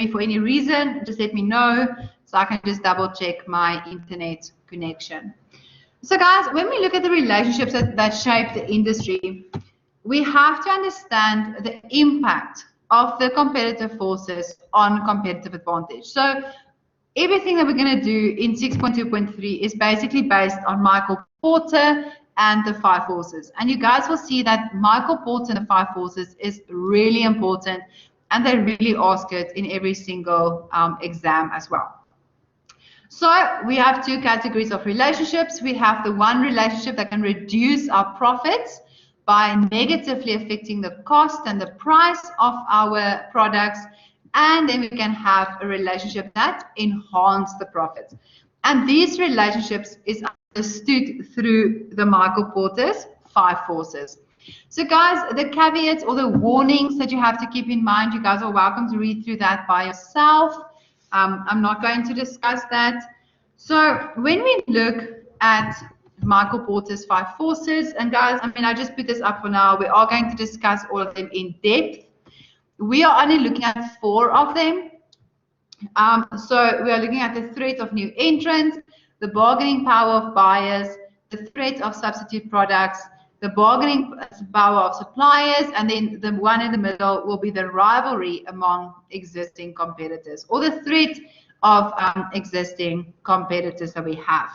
me for any reason, just let me know so I can just double check my internet connection. So guys, when we look at the relationships that shape the industry, we have to understand the impact of the competitive forces on competitive advantage. So everything that we're going to do in 6.2.3 is basically based on Michael Porter and the 5 forces. And you guys will see that Michael Porter and the 5 forces is really important, and they really ask it in every single exam as well. So we have 2 categories of relationships. We have the one relationship that can reduce our profits by negatively affecting the cost and the price of our products. And then we can have a relationship that enhances the profits. And these relationships is understood through the Michael Porter's 5 forces. So guys, the caveats or the warnings that you have to keep in mind, you guys are welcome to read through that by yourself. I'm not going to discuss that. So when we look at Michael Porter's 5 forces, and guys, I mean, I just put this up for now. We are going to discuss all of them in depth. We are only looking at 4 of them. So we are looking at the threat of new entrants, the bargaining power of buyers, the threat of substitute products, the bargaining power of suppliers, and then the one in the middle will be the rivalry among existing competitors, or the threat of existing competitors that we have.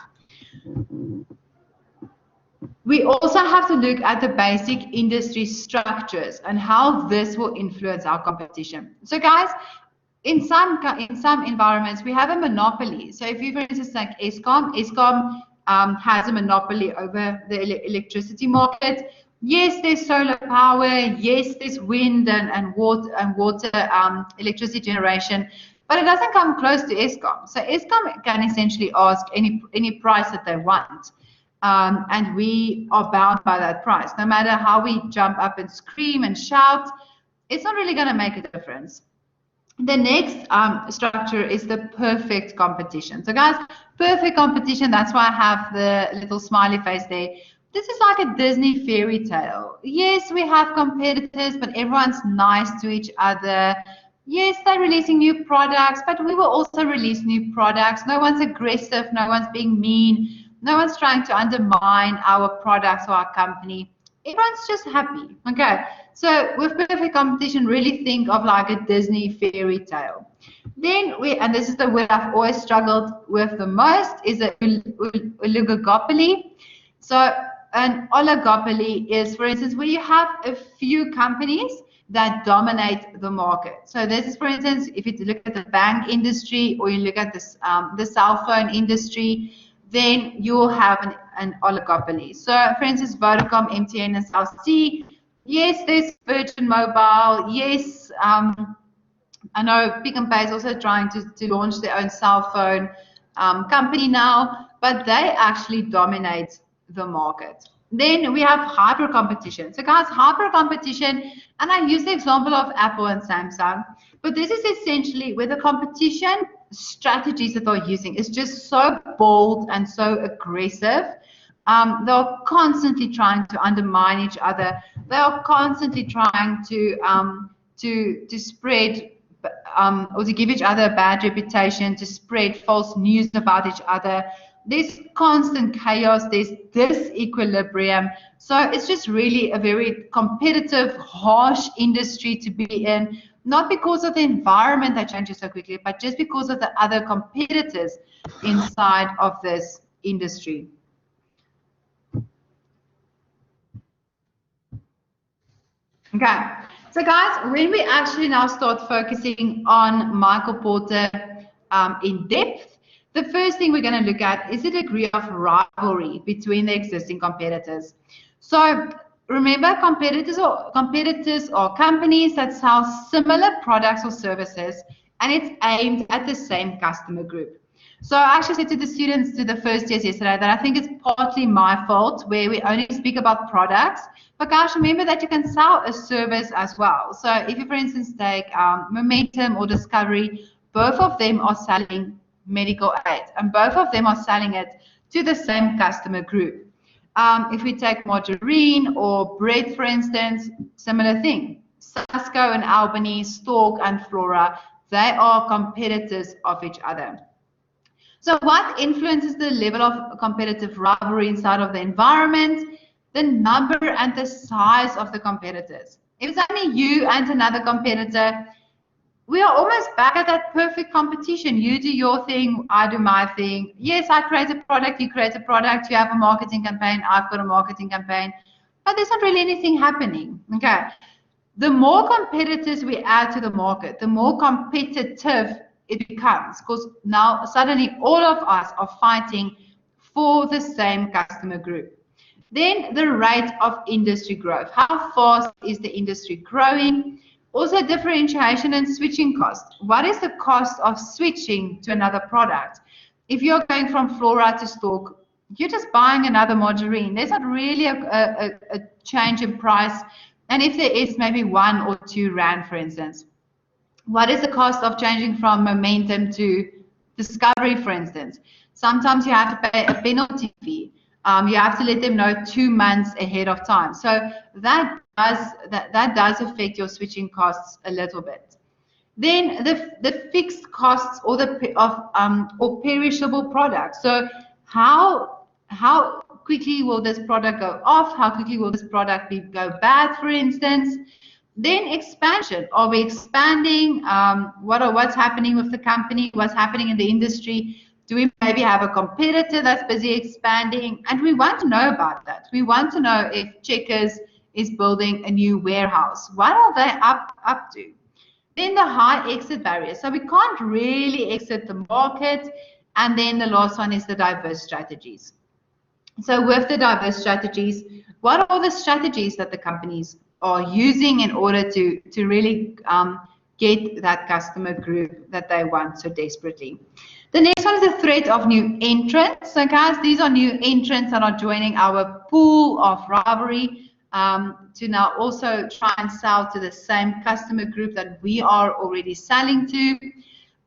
We also have to look at the basic industry structures and how this will influence our competition. So guys, in some environments, we have a monopoly. So if you, for instance, like Eskom has a monopoly over the electricity market. Yes, there's solar power. Yes, there's wind and water electricity generation, but it doesn't come close to Eskom. So Eskom can essentially ask any price that they want. And we are bound by that price. No matter how we jump up and scream and shout, it's not really going to make a difference. The next structure is the perfect competition. So guys, perfect competition, that's why I have the little smiley face there. This is like a Disney fairy tale. Yes, we have competitors, but everyone's nice to each other. Yes, they're releasing new products, but we will also release new products. No one's aggressive, no one's being mean, no one's trying to undermine our products or our company. Everyone's just happy. Okay, so with perfect competition, really think of like a Disney fairy tale. Then and this is the word I've always struggled with the most, is an oligopoly. So an oligopoly is, for instance, where you have a few companies that dominate the market. So this is, for instance, if you look at the bank industry or you look at this, the cell phone industry, then you'll have an oligopoly. So, for instance, Vodacom, MTN, and Cell C. Yes, there's Virgin Mobile. Yes, I know Pick n Pay is also trying to launch their own cell phone company now, but they actually dominate the market. Then we have hyper competition. So guys, hyper competition, and I use the example of Apple and Samsung, but this is essentially where the competition strategies that they're using is just so bold and so aggressive. They're constantly trying to undermine each other. They are constantly trying to spread or to give each other a bad reputation, to spread false news about each other. There's constant chaos, there's disequilibrium. So it's just really a very competitive, harsh industry to be in, not because of the environment that changes so quickly, but just because of the other competitors inside of this industry. Okay, so guys, when we actually now start focusing on Michael Porter in depth, the first thing we're going to look at is the degree of rivalry between the existing competitors. So remember, competitors are companies that sell similar products or services, and it's aimed at the same customer group. So I actually said to the students, to the first years yesterday, that I think it's partly my fault where we only speak about products. But guys, remember that you can sell a service as well. So if you, for instance, take Momentum or Discovery, both of them are selling medical aid, and both of them are selling it to the same customer group. If we take margarine or bread, for instance, similar thing. Sasco and Albany, Stork and Flora, They are competitors of each other. So what influences the level of competitive rivalry inside of the environment? The number and the size of the competitors. If it's only you and another competitor, we are almost back at that perfect competition. You do your thing, I do my thing. Yes, I create a product, you create a product, you have a marketing campaign, I've got a marketing campaign, but there's not really anything happening. Okay. The more competitors we add to the market, the more competitive it becomes, because now suddenly all of us are fighting for the same customer group. Then the rate of industry growth. How fast is the industry growing? Also differentiation and switching costs. What is the cost of switching to another product? If you're going from Flora to Stalk, you're just buying another margarine. There's not really a change in price. And if there is, maybe 1 or 2 rand, for instance. What is the cost of changing from Momentum to Discovery, for instance? Sometimes you have to pay a penalty fee. You have to let them know 2 months ahead of time. So that does affect your switching costs a little bit. Then the fixed costs or or perishable products. So how quickly will this product go off? How quickly will this product go bad, for instance? Then expansion. Are we expanding? What's happening with the company? What's happening in the industry? Do we maybe have a competitor that's busy expanding? And we want to know about that. We want to know if Checkers is building a new warehouse. What are they up to? Then the high exit barriers. So we can't really exit the market. And then the last one is the diverse strategies. So with the diverse strategies, what are the strategies that the companies are using in order to really get that customer group that they want so desperately? The next one is the threat of new entrants. So guys, these are new entrants that are joining our pool of rivalry to now also try and sell to the same customer group that we are already selling to.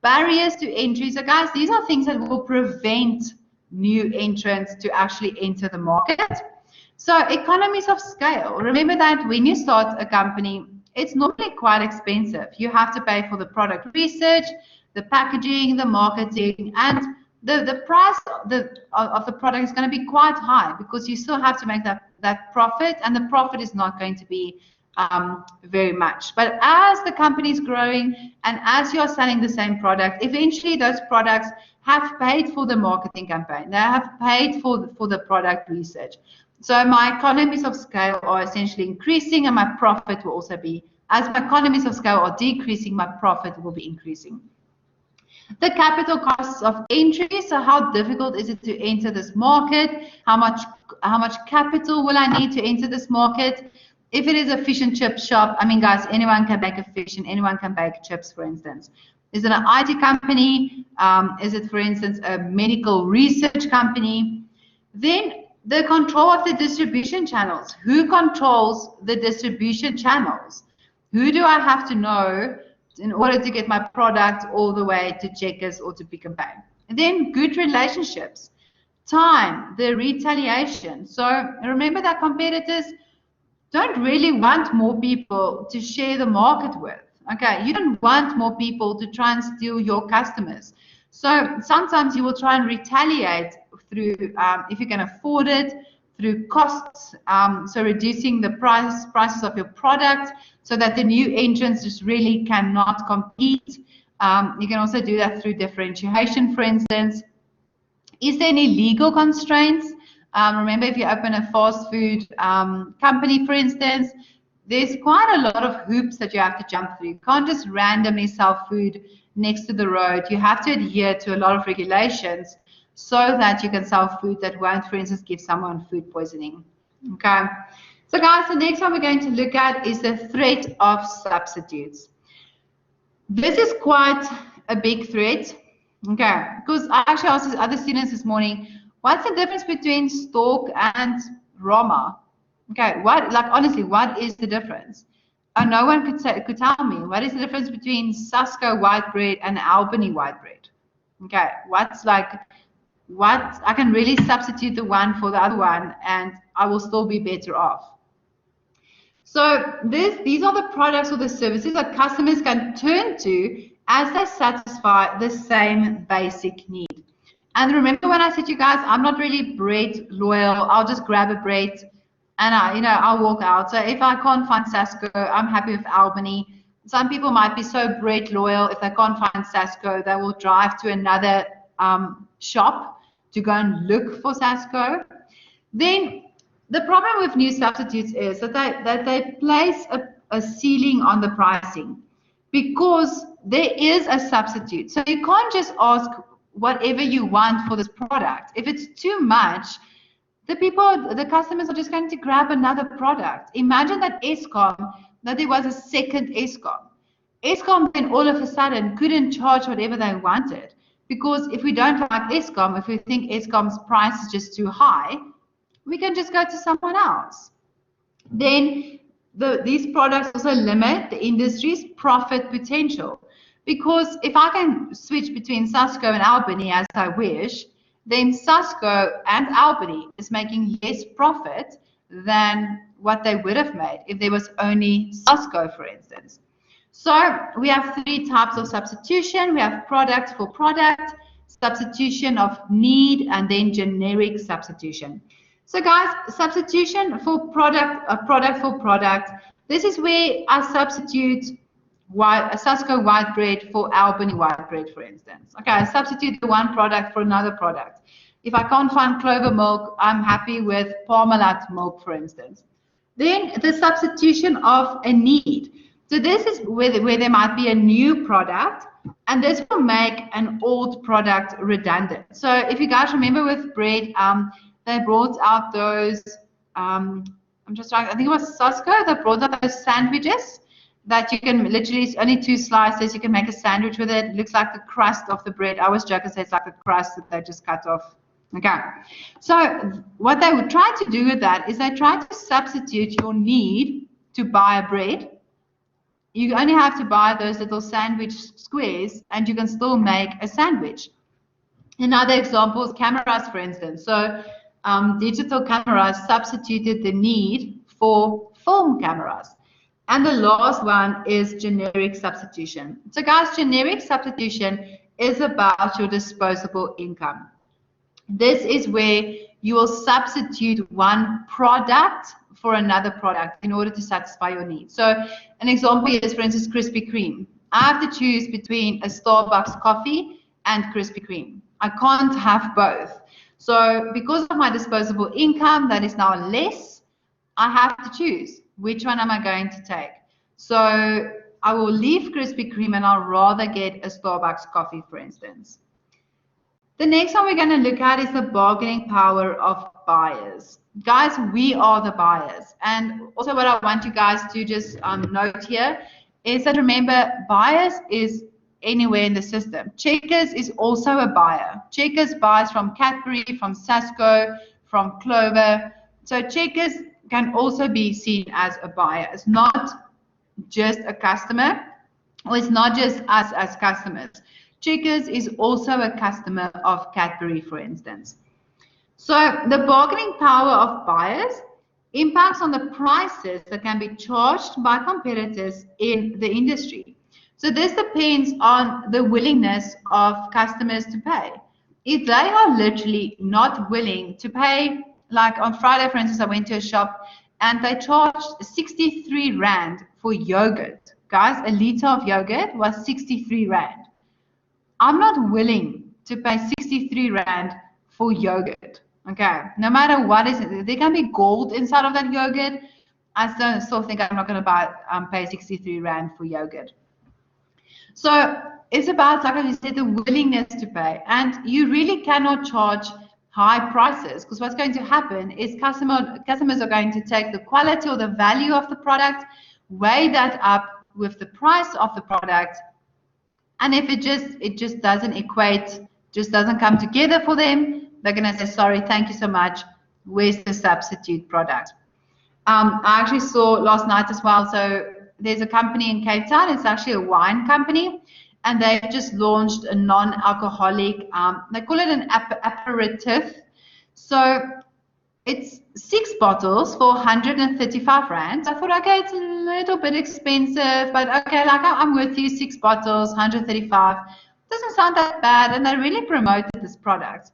Barriers to entry. So guys, these are things that will prevent new entrants to actually enter the market. So economies of scale. Remember that when you start a company, it's normally quite expensive. You have to pay for the product research, the packaging, the marketing, and the price of the product is going to be quite high because you still have to make that profit, and the profit is not going to be very much. But as the company is growing and as you are selling the same product, eventually those products have paid for the marketing campaign. They have paid for the product research. So my economies of scale are essentially increasing, and my profit will also be, as my economies of scale are decreasing, my profit will be increasing. The capital costs of entry. So how difficult is it to enter this market? How much capital will I need to enter this market? If it is a fish and chip shop, I mean, guys, anyone can bake a fish and anyone can bake chips, for instance. Is it an IT company? Is it, for instance, a medical research company? Then the control of the distribution channels. Who controls the distribution channels? Who do I have to know in order to get my product all the way to Checkers or to Pick n Pay? And then good relationships. Time, the retaliation. So remember that competitors don't really want more people to share the market with. Okay, you don't want more people to try and steal your customers. So sometimes you will try and retaliate through, if you can afford it, through costs, so reducing the prices of your product so that the new entrants just really cannot compete. You can also do that through differentiation, for instance. Is there any legal constraints? Remember, if you open a fast food company, for instance, there's quite a lot of hoops that you have to jump through. You can't just randomly sell food next to the road. You have to adhere to a lot of regulations so that you can sell food that won't, for instance, give someone food poisoning. Okay. So guys, the next one we're going to look at is the threat of substitutes. This is quite a big threat. Okay, because I actually asked other students this morning, what's the difference between Stalk and Roma? Okay, honestly, what is the difference? No one could tell me. What is the difference between Sasko white bread and Albany white bread? Okay, I can really substitute the one for the other one and I will still be better off. So these are the products or the services that customers can turn to as they satisfy the same basic need. And remember when I said to you guys, I'm not really bread loyal. I'll just grab a bread and I'll walk out. So if I can't find Sasco, I'm happy with Albany. Some people might be so bread loyal. If they can't find Sasco, they will drive to another shop to go and look for Sasco. Then the problem with new substitutes is that they place a ceiling on the pricing because there is a substitute. So you can't just ask whatever you want for this product. If it's too much, the customers are just going to grab another product. Imagine that there was a second Eskom. Eskom then all of a sudden couldn't charge whatever they wanted because if we don't like Eskom, if we think Eskom's price is just too high, we can just go to someone else. Then these products also limit the industry's profit potential because if I can switch between Sasco and Albany as I wish, then Sasco and Albany is making less profit than what they would have made if there was only Sasco, for instance. So we have three types of substitution. We have product for product, substitution of need, and then generic substitution. So guys, substitution for product, a product for product. This is where I substitute Sasco white bread for Albany white bread, for instance. Okay, I substitute the one product for another product. If I can't find Clover milk, I'm happy with Parmalat milk, for instance. Then the substitution of a need. So this is where there might be a new product, and this will make an old product redundant. So if you guys remember with bread, they brought out those, I think it was Sasco that brought out those sandwiches that you can literally, it's only 2 slices, you can make a sandwich with it. It looks like the crust of the bread. I always joke and say it's like the crust that they just cut off. Okay, so what they would try to do with that is they try to substitute your need to buy a bread. You only have to buy those little sandwich squares and you can still make a sandwich. Another example is cameras, for instance. So digital cameras substituted the need for film cameras. And the last one is generic substitution. So guys, generic substitution is about your disposable income. This is where you will substitute one product for another product in order to satisfy your needs. So an example is, for instance, Krispy Kreme. I have to choose between a Starbucks coffee and Krispy Kreme. I can't have both. So because of my disposable income that is now less, I have to choose which one am I going to take. So I will leave Krispy Kreme and I'll rather get a Starbucks coffee, for instance. The next one we're going to look at is the bargaining power of buyers. Guys, we are the buyers. And also what I want you guys to just note here is that remember, buyers is anywhere in the system. Checkers is also a buyer. Checkers buys from Cadbury, from Sasco, from Clover. So Checkers can also be seen as a buyer. It's not just a customer, or it's not just us as customers. Checkers is also a customer of Cadbury, for instance. So the bargaining power of buyers impacts on the prices that can be charged by competitors in the industry. So this depends on the willingness of customers to pay. If they are literally not willing to pay, like on Friday, for instance, I went to a shop and they charged 63 Rand for yogurt. Guys, a liter of yogurt was 63 Rand. I'm not willing to pay 63 Rand for yogurt. Okay, no matter what is it, there can be gold inside of that yogurt. I still think I'm not going to pay 63 Rand for yogurt. So it's about, like I said, the willingness to pay. And you really cannot charge high prices because what's going to happen is customers are going to take the quality or the value of the product, weigh that up with the price of the product. And if it just doesn't equate, just doesn't come together for them, they're going to say, sorry, thank you so much. Where's the substitute product? I actually saw last night as well. So there's a company in Cape Town. It's actually a wine company. And they've just launched a non-alcoholic, they call it an aperitif. So it's 6 bottles for 135 rand. I thought, okay, it's a little bit expensive, but okay, like I'm with you, 6 bottles, 135. Doesn't sound that bad, and they really promoted this product.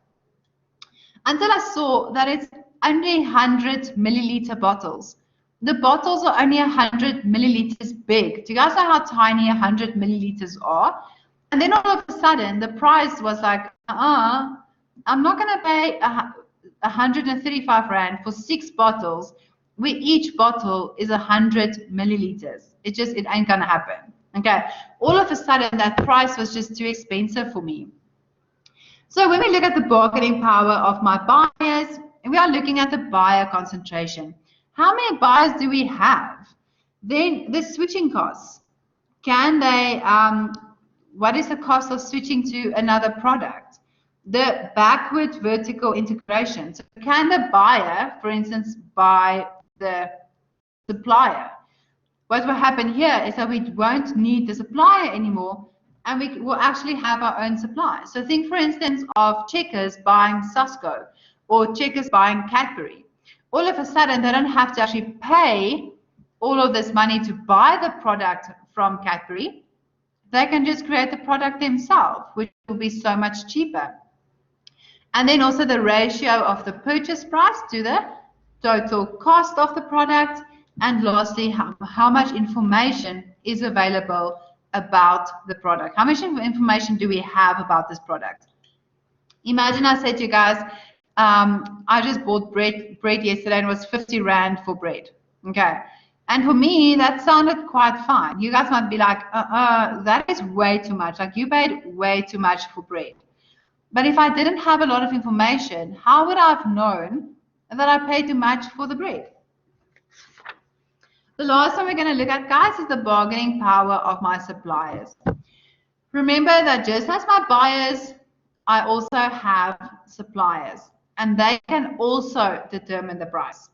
Until I saw that it's only 100 milliliter bottles. The bottles are only 100 milliliters big. Do you guys know how tiny 100 milliliters are? And then all of a sudden, the price was like, I'm not going to pay 135 rand for 6 bottles, where each bottle is 100 milliliters. It ain't going to happen. Okay. All of a sudden, that price was just too expensive for me. So when we look at the bargaining power of my buyers, we are looking at the buyer concentration. How many buyers do we have? Then the switching costs. Can they, what is the cost of switching to another product? The backward vertical integration. So can the buyer, for instance, buy the supplier? What will happen here is that we won't need the supplier anymore, and we will actually have our own supply. So think, for instance, of Checkers buying Susco or Checkers buying Cadbury. All of a sudden, they don't have to actually pay all of this money to buy the product from Cadbury. They can just create the product themselves, which will be so much cheaper. And then also the ratio of the purchase price to the total cost of the product. And lastly, how much information is available about the product? How much information do we have about this product? Imagine I said to you guys, I just bought bread yesterday and it was 50 rand for bread. Okay. And for me, that sounded quite fine. You guys might be like, that is way too much. Like you paid way too much for bread. But if I didn't have a lot of information, how would I have known that I paid too much for the bread? The last one we're going to look at, guys, is the bargaining power of my suppliers. Remember that just as my buyers, I also have suppliers, and they can also determine the price.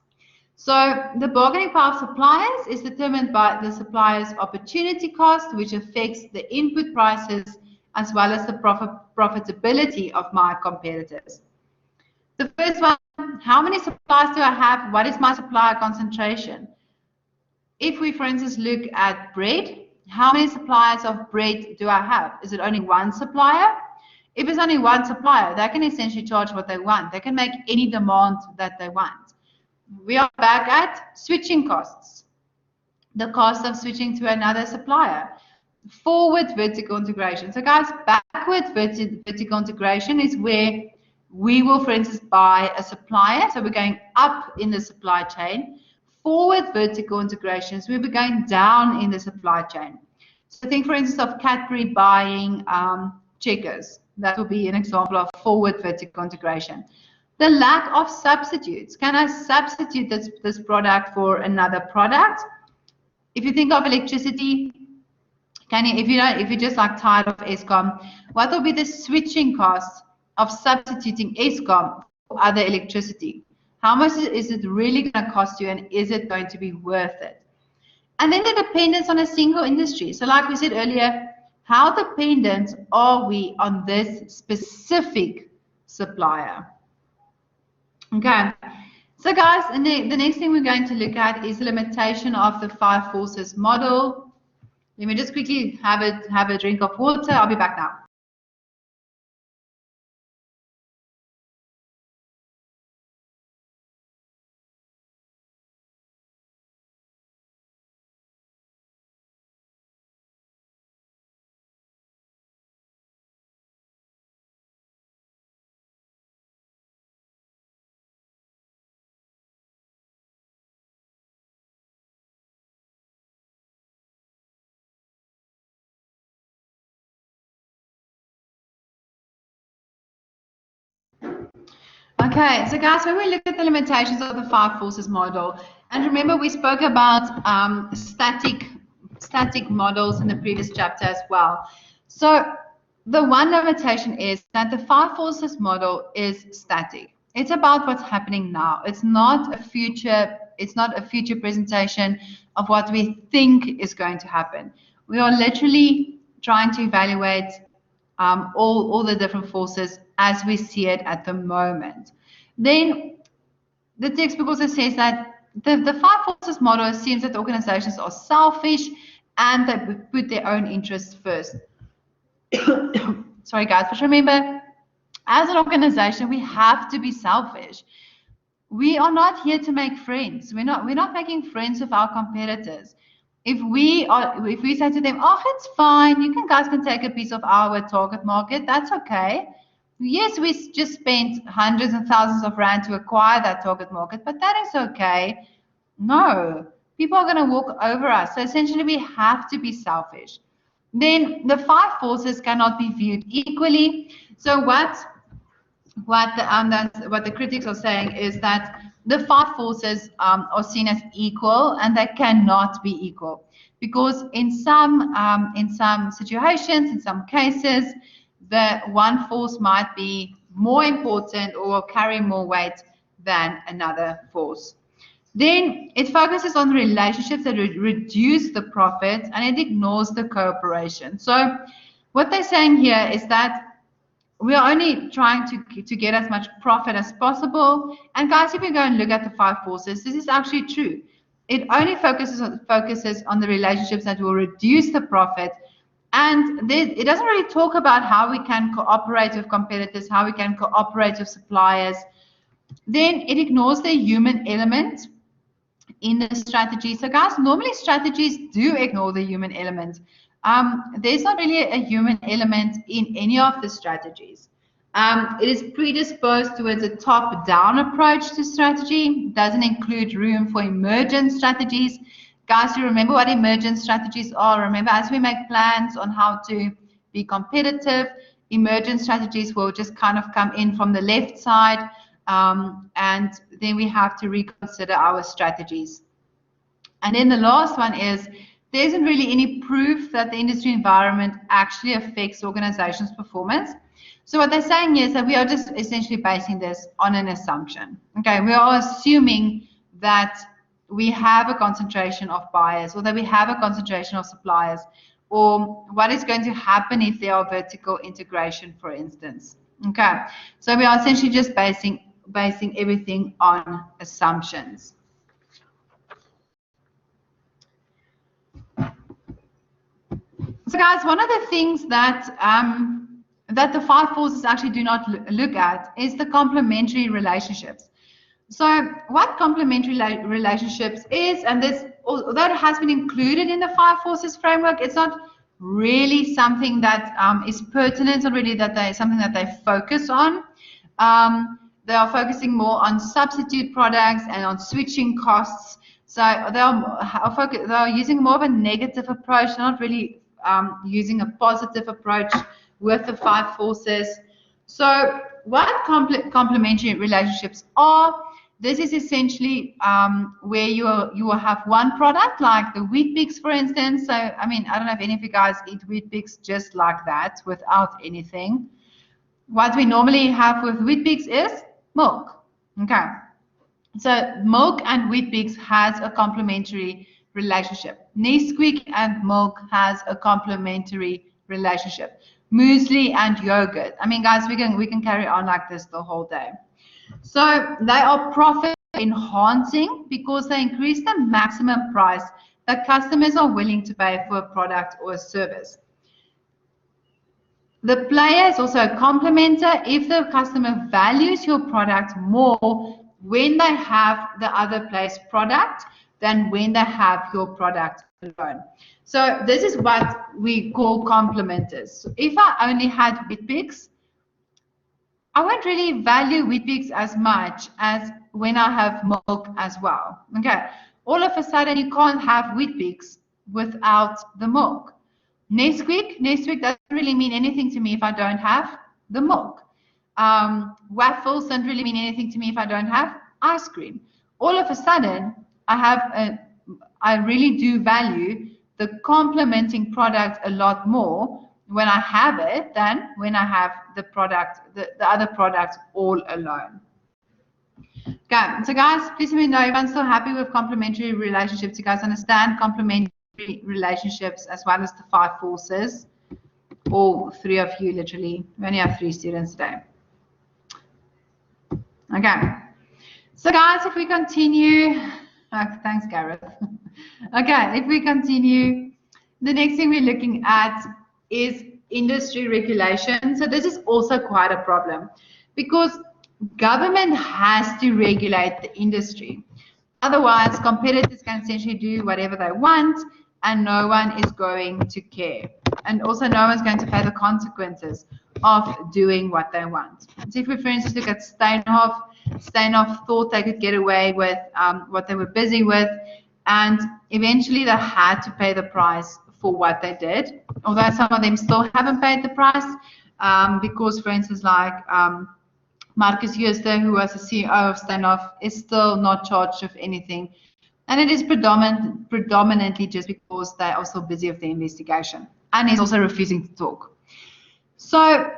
So the bargaining power of suppliers is determined by the supplier's opportunity cost, which affects the input prices as well as the profitability of my competitors. The first one, how many suppliers do I have? What is my supplier concentration? If we, for instance, look at bread, how many suppliers of bread do I have? Is it only one supplier? If it's only one supplier, they can essentially charge what they want. They can make any demand that they want. We are back at switching costs. The cost of switching to another supplier. Forward vertical integration. So guys, backward vertical integration is where we will, for instance, buy a supplier. So we're going up in the supply chain. Forward vertical integrations, we'll be going down in the supply chain. So think, for instance, of Cadbury buying Checkers. That will be an example of forward vertical integration. The lack of substitutes. Can I substitute this product for another product? If you think of electricity, if you're just like tired of Eskom, what will be the switching cost of substituting Eskom for other electricity? How much is it really going to cost you, and is it going to be worth it? And then the dependence on a single industry. So like we said earlier, how dependent are we on this specific supplier? Okay. So guys, the next thing we're going to look at is the limitation of the 5 forces model. Let me just quickly have a drink of water. I'll be back now. Okay, so guys, when we look at the limitations of the 5 forces model, and remember we spoke about static models in the previous chapter as well. So the one limitation is that the 5 forces model is static. It's about what's happening now. It's not a future presentation of what we think is going to happen. We are literally trying to evaluate all the different forces as we see it at the moment. Then the textbook also says that the five forces model assumes that organizations are selfish and they put their own interests first. Sorry, guys, but remember, as an organization, we have to be selfish. We are not here to make friends. We're not making friends with our competitors. If we say to them, oh, it's fine, you guys can take a piece of our target market, that's okay. Yes, we just spent hundreds and thousands of rand to acquire that target market, but that is okay. No, people are going to walk over us. So essentially, we have to be selfish. Then the five forces cannot be viewed equally. So what the critics are saying is that the five forces are seen as equal, and they cannot be equal because in some situations, in some cases, the one force might be more important or carry more weight than another force. Then it focuses on relationships that reduce the profit, and it ignores the cooperation. So what they're saying here is that we are only trying to get as much profit as possible. And guys, if you go and look at the five forces, this is actually true. It only focuses on the relationships that will reduce the profit. And it doesn't really talk about how we can cooperate with competitors, how we can cooperate with suppliers. Then it ignores the human element in the strategy. So guys, normally strategies do ignore the human element. There's not really a human element in any of the strategies. It is predisposed towards a top-down approach to strategy. It doesn't include room for emergent strategies. Guys, you remember what emergent strategies are? Remember, as we make plans on how to be competitive, emergent strategies will just kind of come in from the left side, and then we have to reconsider our strategies. And then the last one is, there isn't really any proof that the industry environment actually affects organizations' performance. So what they're saying is that we are just essentially basing this on an assumption. Okay, we are assuming that we have a concentration of buyers, or that we have a concentration of suppliers, or what is going to happen if there are vertical integration, for instance. Okay, so we are essentially just basing everything on assumptions. So guys, one of the things that that the five forces actually do not look at is the complementary relationships. So what complementary relationships is, and this, although it has been included in the five forces framework, it's not really something that is pertinent, or really something that they focus on. They are focusing more on substitute products and on switching costs. So they are using more of a negative approach, not really using a positive approach with the five forces. So what complementary relationships are? This is essentially where you will have one product, like the Weet-Bix, for instance. So, I mean, I don't know if any of you guys eat Weet-Bix just like that, without anything. What we normally have with Weet-Bix is milk. Okay. So milk and Weet-Bix has a complementary relationship. Nesquik and milk has a complementary relationship. Muesli and yogurt. I mean, guys, we can carry on like this the whole day. So they are profit enhancing because they increase the maximum price that customers are willing to pay for a product or a service. The player is also a complementer if the customer values your product more when they have the other player's product than when they have your product alone. So this is what we call complementers. So if I only had Weet-Bix, I won't really value Weet-Bix as much as when I have milk as well. Okay, all of a sudden you can't have Weet-Bix without the milk. Nesquik doesn't really mean anything to me if I don't have the milk. Waffles don't really mean anything to me if I don't have ice cream. All of a sudden, I really do value the complementing product a lot more when I have it than when I have the product, the other product all alone. Okay, so guys, please let me know if I'm still happy with complementary relationships. You guys understand complementary relationships as well as the five forces? All three of you, literally. We only have 3 students today. Okay. So guys, if we continue, thanks Gareth. Okay, if we continue, the next thing we're looking at is industry regulation. So this is also quite a problem because government has to regulate the industry. Otherwise, competitors can essentially do whatever they want and no one is going to care. And also no one's going to pay the consequences of doing what they want. So if we, for instance, look at Steinhoff thought they could get away with what they were busy with, and eventually they had to pay the price for what they did, although some of them still haven't paid the price because, for instance, like Marcus Jooste, who was the CEO of Steinhoff, is still not charged with anything. And it is predominantly just because they are so busy with the investigation. And he's also refusing to talk. So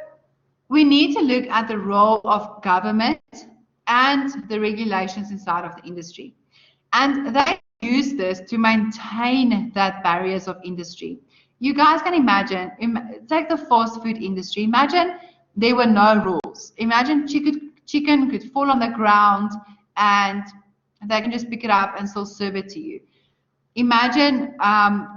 we need to look at the role of government and the regulations inside of the industry. And they use this to maintain that barriers of industry. You guys can imagine, take the fast food industry. Imagine there were no rules. Imagine chicken could fall on the ground and they can just pick it up and still serve it to you. Imagine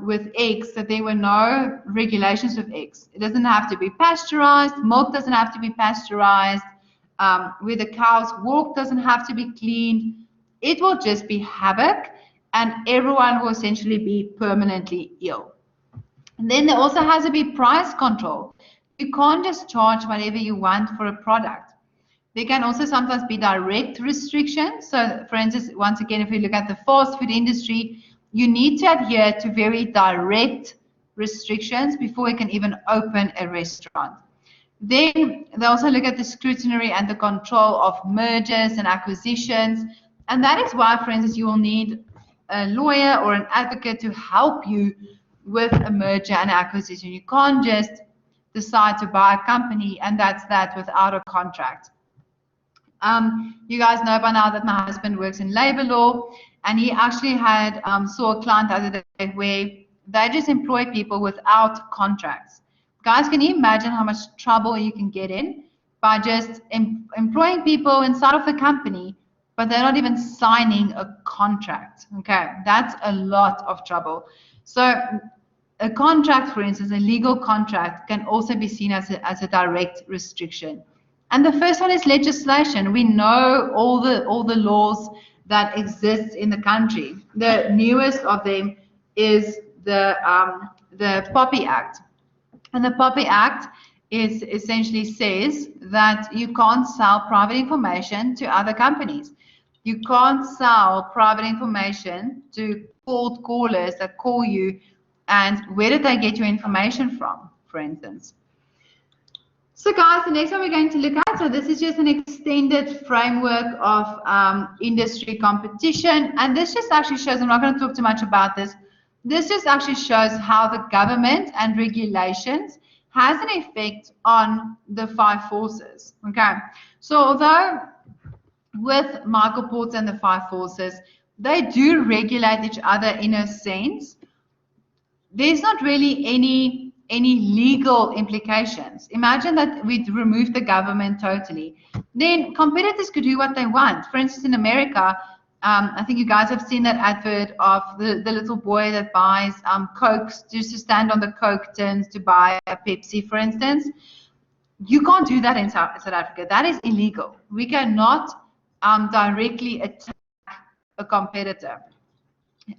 with eggs that there were no regulations with eggs. It doesn't have to be pasteurized. Milk doesn't have to be pasteurized. Where the cows walk doesn't have to be cleaned. It will just be havoc and everyone will essentially be permanently ill. And then there also has to be price control. You can't just charge whatever you want for a product. There can also sometimes be direct restrictions. So, for instance, once again, if we look at the fast food industry, you need to adhere to very direct restrictions before you can even open a restaurant. Then they also look at the scrutiny and the control of mergers and acquisitions. And that is why, for instance, you will need a lawyer or an advocate to help you with a merger and acquisition. You can't just decide to buy a company and that's that without a contract. You guys know by now that my husband works in labor law, and he actually had saw a client the other day where they just employ people without contracts. Guys, can you imagine how much trouble you can get in by just employing people inside of the company, but they're not even signing a contract? Okay, that's a lot of trouble. So a contract, for instance, a legal contract can also be seen as a direct restriction. And the first one is legislation. We know all the laws that exist in the country. The newest of them is the POPI Act. And the POPI Act is essentially says that you can't sell private information to other companies. You can't sell private information to cold callers that call you. And where did they get your information from, for instance? So guys, the next one we're going to look at, so this is just an extended framework of industry competition. And this just actually shows, I'm not going to talk too much about this, this just actually shows how the government and regulations has an effect on the five forces. Okay, so although with Michael Porter and the five forces, they do regulate each other in a sense, there's not really any legal implications. Imagine that we'd remove the government totally. Then competitors could do what they want. For instance, in America, I think you guys have seen that advert of the little boy that buys Cokes, just to stand on the Coke tins to buy a Pepsi, for instance. You can't do that in South Africa. That is illegal. We cannot directly attack a competitor.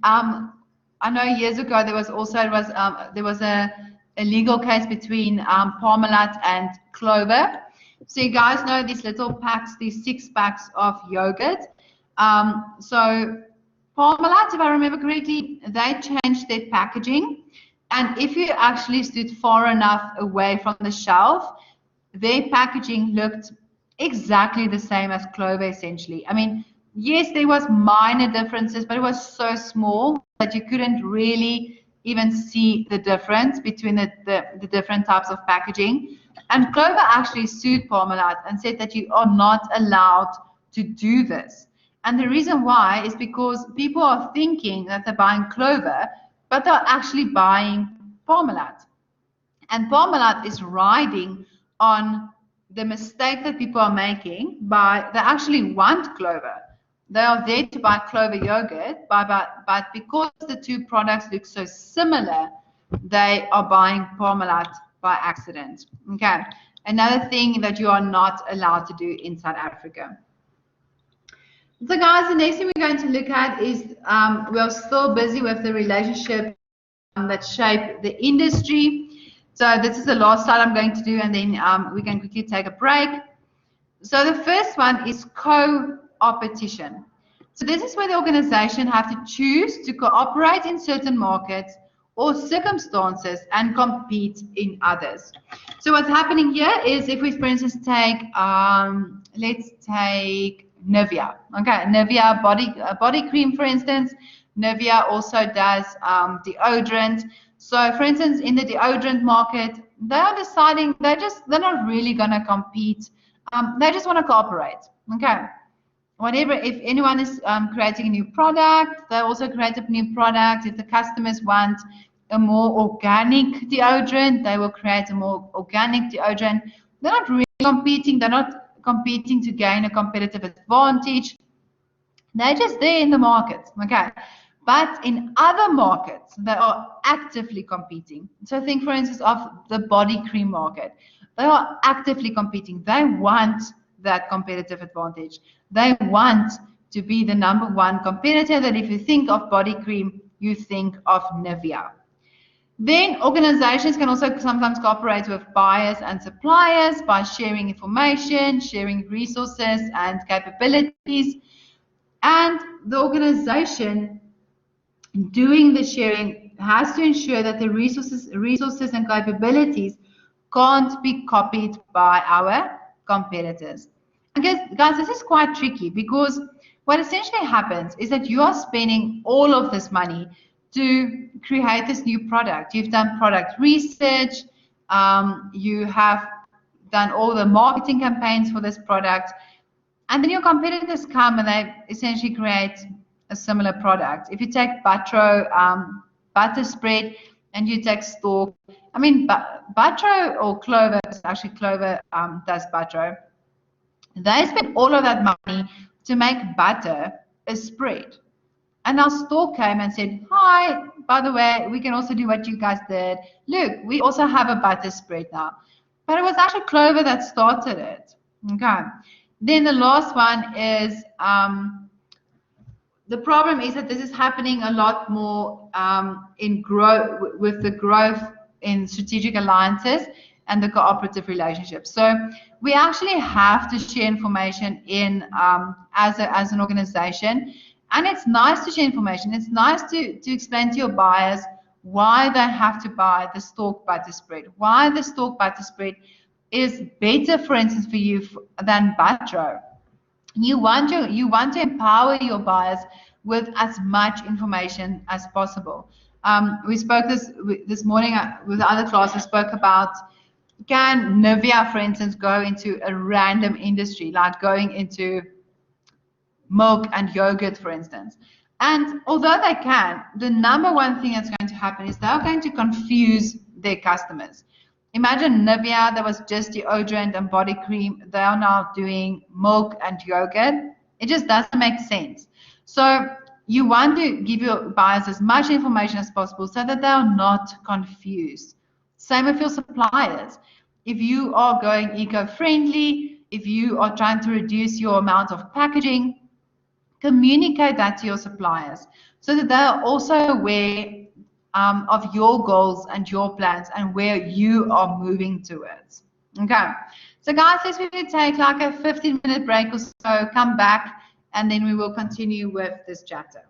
I know years ago there was also a legal case between Parmalat and Clover. So you guys know these little packs, these 6 packs of yogurt. So Parmalat, if I remember correctly, they changed their packaging. And if you actually stood far enough away from the shelf, their packaging looked exactly the same as Clover, essentially. I mean, yes, there was minor differences, but it was so small that you couldn't really even see the difference between the different types of packaging. And Clover actually sued Parmalat and said that you are not allowed to do this. And the reason why is because people are thinking that they're buying Clover, but they're actually buying Parmalat. And Parmalat is riding on the mistake that people are making by they actually want Clover. They are there to buy Clover yogurt, but because the two products look so similar, they are buying Parmalat by accident. Okay. Another thing that you are not allowed to do in South Africa. So guys, the next thing we're going to look at is we are still busy with the relationship that shape the industry. So this is the last slide I'm going to do, and then we can quickly take a break. So the first one is co-opetition. So this is where the organization have to choose to cooperate in certain markets or circumstances and compete in others. So what's happening here is if we, for instance, take, let's take Nivea. Okay, Nivea body cream, for instance. Nivea also does deodorant. So, for instance, in the deodorant market, they are deciding they're not really going to compete. They just want to cooperate. Okay. Whatever, if anyone is creating a new product, they also create a new product. If the customers want a more organic deodorant, they will create a more organic deodorant. They're not really competing. They're not competing to gain a competitive advantage. They're just there in the market, okay? But in other markets, they are actively competing. So think, for instance, of the body cream market. They are actively competing. They want that competitive advantage. They want to be the number one competitor, that if you think of body cream, you think of Nivea. Then organizations can also sometimes cooperate with buyers and suppliers by sharing information, sharing resources and capabilities. And the organization doing the sharing has to ensure that the resources and capabilities can't be copied by our competitors. And guys, this is quite tricky because what essentially happens is that you are spending all of this money to create this new product. You've done product research, you have done all the marketing campaigns for this product, and then your competitors come and they essentially create a similar product. If you take butter spread, and you take Stork, I mean, Butro or Clover, actually Clover does Butro. They spend all of that money to make butter a spread. And now Stork came and said, hi, by the way, we can also do what you guys did. Look, we also have a butter spread now. But it was actually Clover that started it. Okay. Then the last one is the problem is that this is happening a lot more in growth, with the growth in strategic alliances and the cooperative relationships. So we actually have to share information in as an organization, and it's nice to share information. It's nice to explain to your buyers why they have to buy the Stork butter spread, why the Stork butter spread is better, for instance, for you than Butro. You want to empower your buyers with as much information as possible. We spoke this morning with the other class. We spoke about, can Nivea, for instance, go into a random industry, like going into milk and yogurt, for instance. And although they can, the number one thing that's going to happen is they're going to confuse their customers. Imagine Nivea that was just deodorant and body cream. They are now doing milk and yogurt. It just doesn't make sense. So you want to give your buyers as much information as possible so that they are not confused. Same with your suppliers. If you are going eco-friendly, if you are trying to reduce your amount of packaging, communicate that to your suppliers so that they are also aware of your goals and your plans and where you are moving towards. Okay, so guys, let's really take like a 15-minute break or so, come back, and then we will continue with this chapter.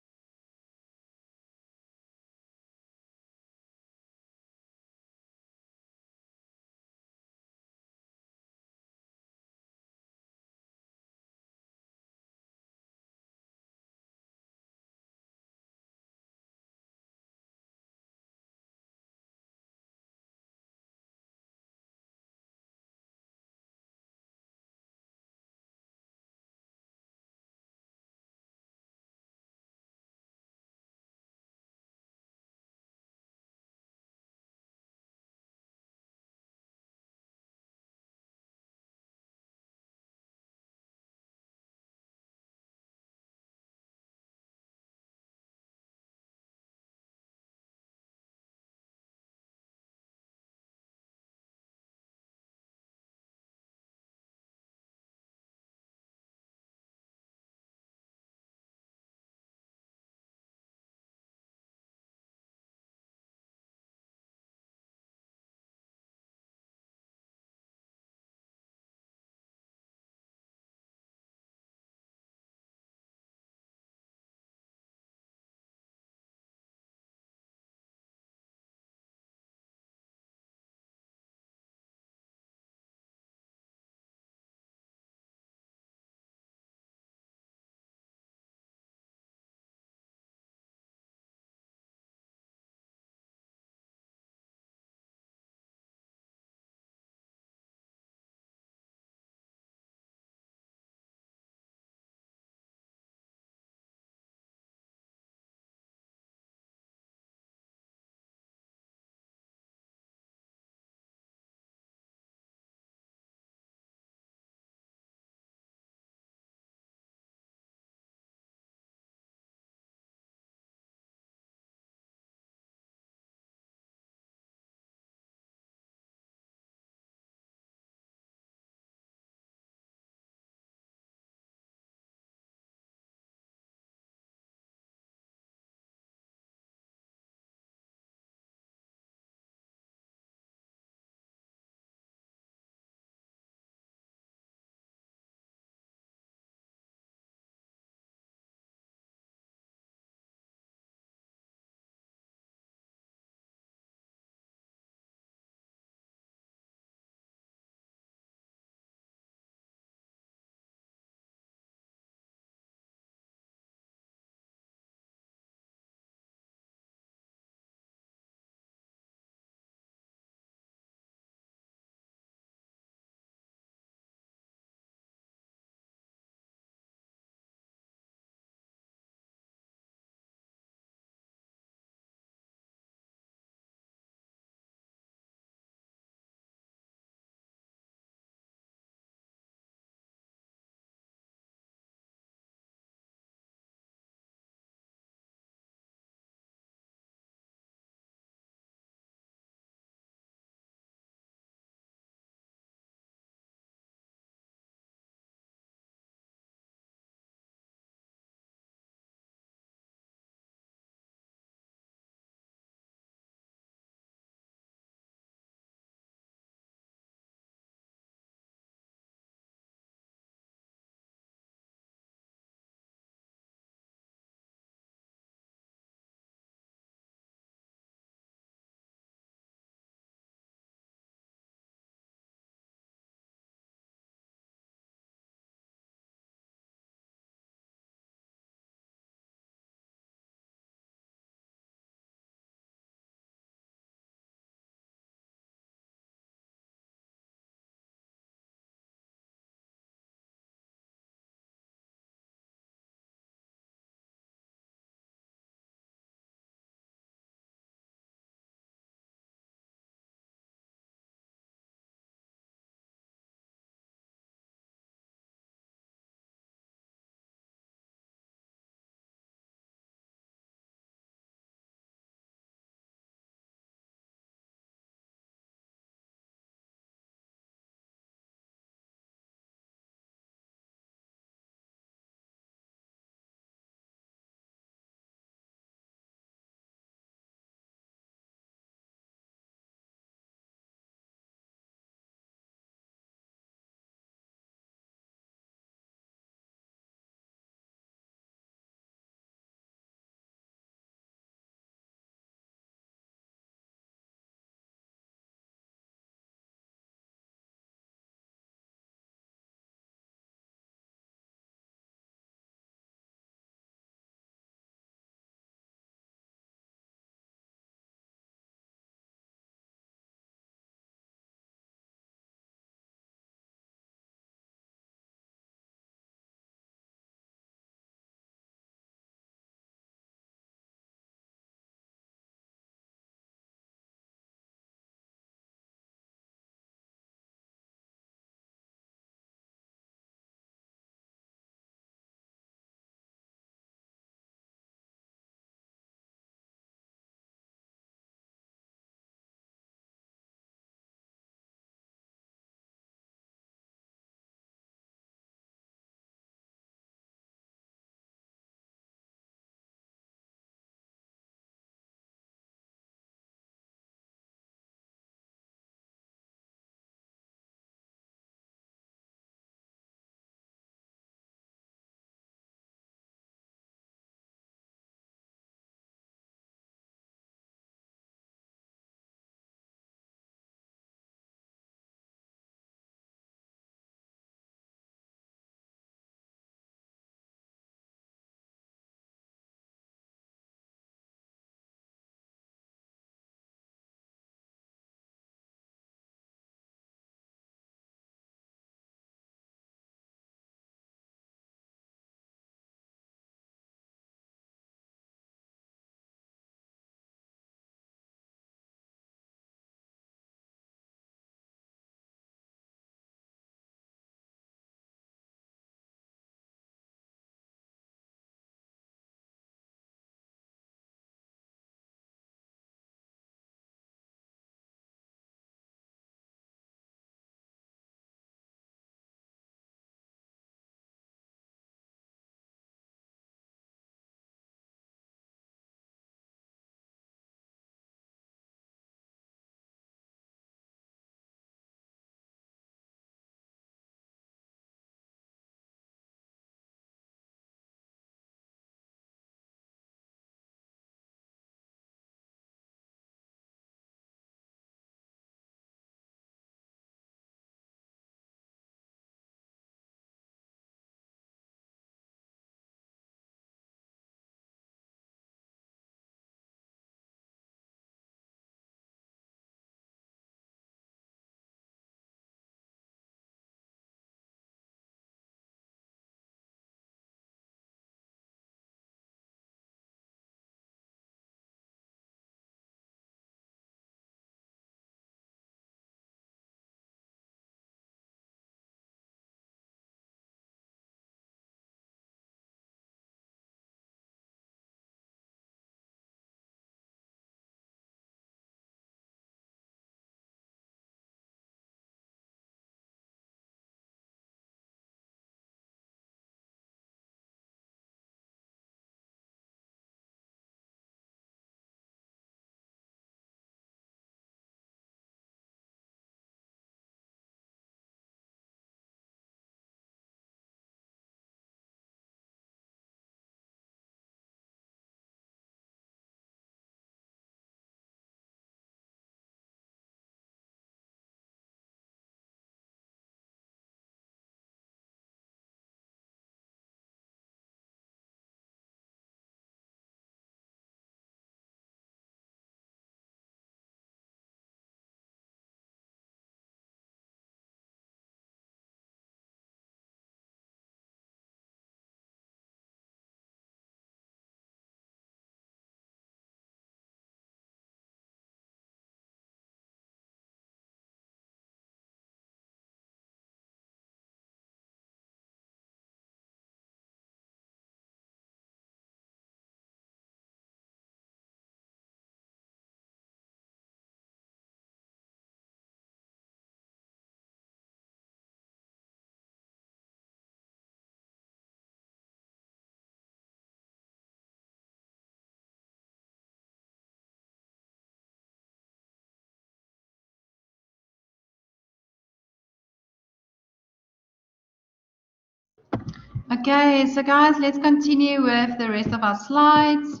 Okay, so guys, let's continue with the rest of our slides.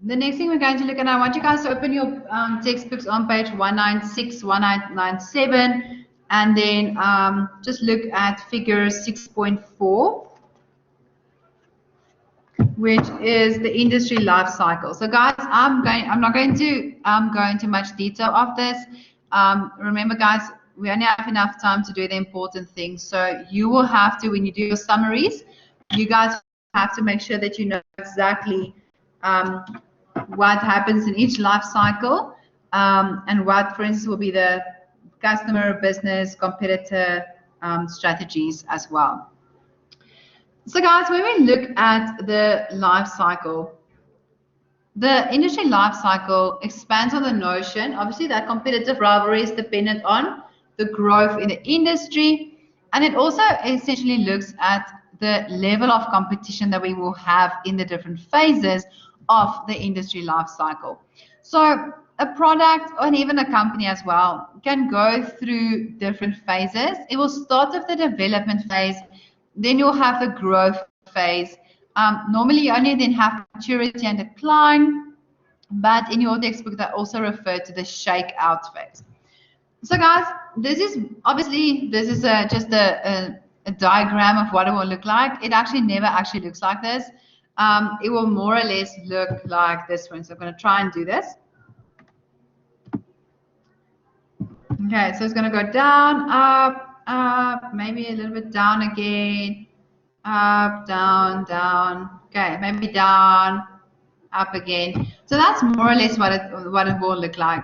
The next thing we're going to look at, I want you guys to open your textbooks on page 196, 197, and then just look at figure 6.4, which is the industry life cycle. So guys, I'm not going to go into much detail of this. Remember guys, we only have enough time to do the important things. So you will have to, when you do your summaries, you guys have to make sure that you know exactly what happens in each life cycle, and what, for instance, will be the customer, business, competitor strategies as well. So guys, when we look at the life cycle, the industry life cycle expands on the notion, obviously, that competitive rivalry is dependent on the growth in the industry, and it also essentially looks at the level of competition that we will have in the different phases of the industry life cycle. So a product, and even a company as well, can go through different phases. It will start with the development phase, then you'll have the growth phase. Normally you only then have maturity and decline, but in your textbook that also refer to the shakeout phase. So guys, this is obviously, this is just a diagram of what it will look like. It actually never actually looks like this. It will more or less look like this one. So I'm going to try and do this. Okay, so it's going to go down, up, maybe a little bit down again, up, down, down. Okay, maybe down, up again. So that's more or less what it will look like.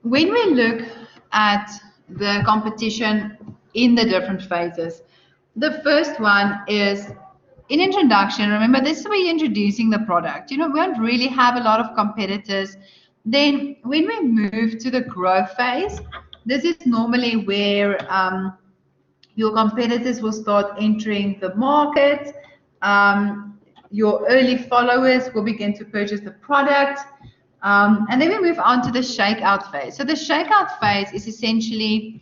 When we look at the competition in the different phases, the first one is in introduction. Remember, this is where you're introducing the product. You know, we don't really have a lot of competitors. Then when we move to the growth phase, this is normally where your competitors will start entering the market. Your early followers will begin to purchase the product. And then we move on to the shakeout phase. So the shakeout phase is essentially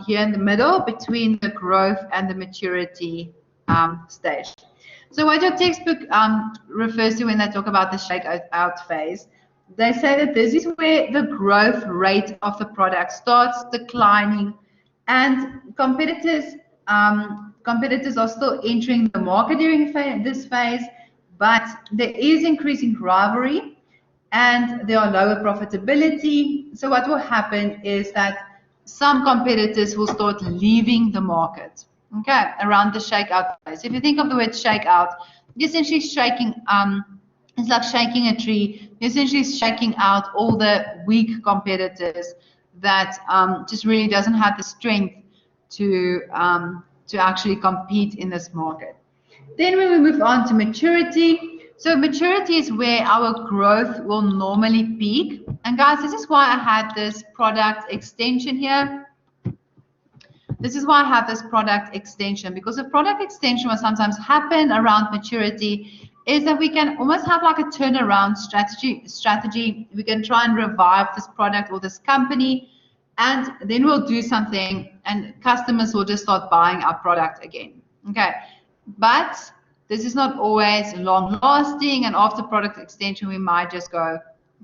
here in the middle between the growth and the maturity stage. So what your textbook refers to when they talk about the shakeout phase, they say that this is where the growth rate of the product starts declining, and competitors are still entering the market during this phase, but there is increasing rivalry and there are lower profitability. So what will happen is that some competitors will start leaving the market, okay, around the shakeout phase. If you think of the word shakeout, you're essentially shaking, it's like shaking a tree. You're essentially shaking out all the weak competitors that just really doesn't have the strength to actually compete in this market. Then when we move on to maturity, so maturity is where our growth will normally peak. And guys, this is why I had this product extension here. This is why I have this product extension, because a product extension will sometimes happen around maturity is that we can almost have like a turnaround strategy. We can try and revive this product or this company, and then we'll do something and customers will just start buying our product again. Okay, but this is not always long lasting, and after product extension we might just go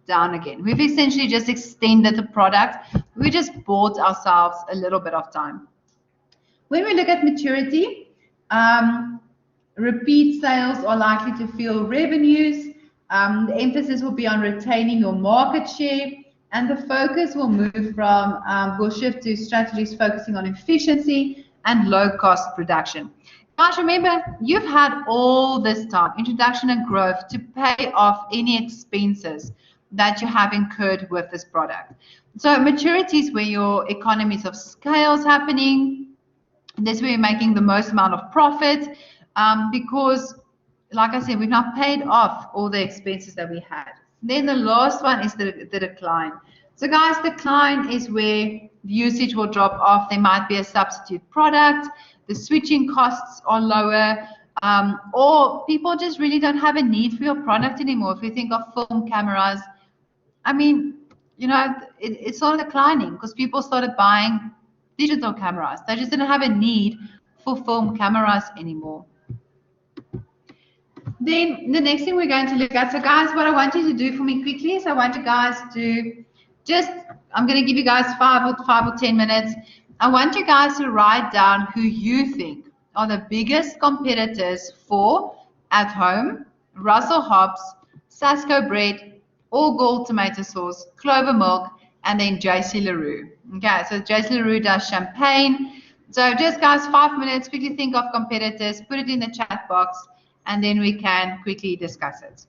down again. We've essentially just extended the product. We just bought ourselves a little bit of time. When we look at maturity, repeat sales are likely to fuel revenues. The emphasis will be on retaining your market share, and the focus will move from, will shift to strategies focusing on efficiency and low-cost production. Guys, remember, you've had all this time, introduction and growth, to pay off any expenses that you have incurred with this product. So maturity is where your economies of scale is happening. This is where you're making the most amount of profit, because, like I said, we've not paid off all the expenses that we had. Then the last one is the decline. So guys, decline is where usage will drop off. There might be a substitute product. The switching costs are lower, or people just really don't have a need for your product anymore. If you think of film cameras, I mean, you know, it started declining because people started buying digital cameras. They just didn't have a need for film cameras anymore. Then the next thing we're going to look at, so guys, what I want you to do for me quickly is I want you guys to just, I'm going to give you guys five or 10 minutes. I want you guys to write down who you think are the biggest competitors for At Home, Russell Hobbs, Sasco Bread, All Gold Tomato Sauce, Clover Milk, and then JC LaRue. Okay, so JC LaRue does champagne. So just guys, 5 minutes, quickly think of competitors, put it in the chat box, and then we can quickly discuss it.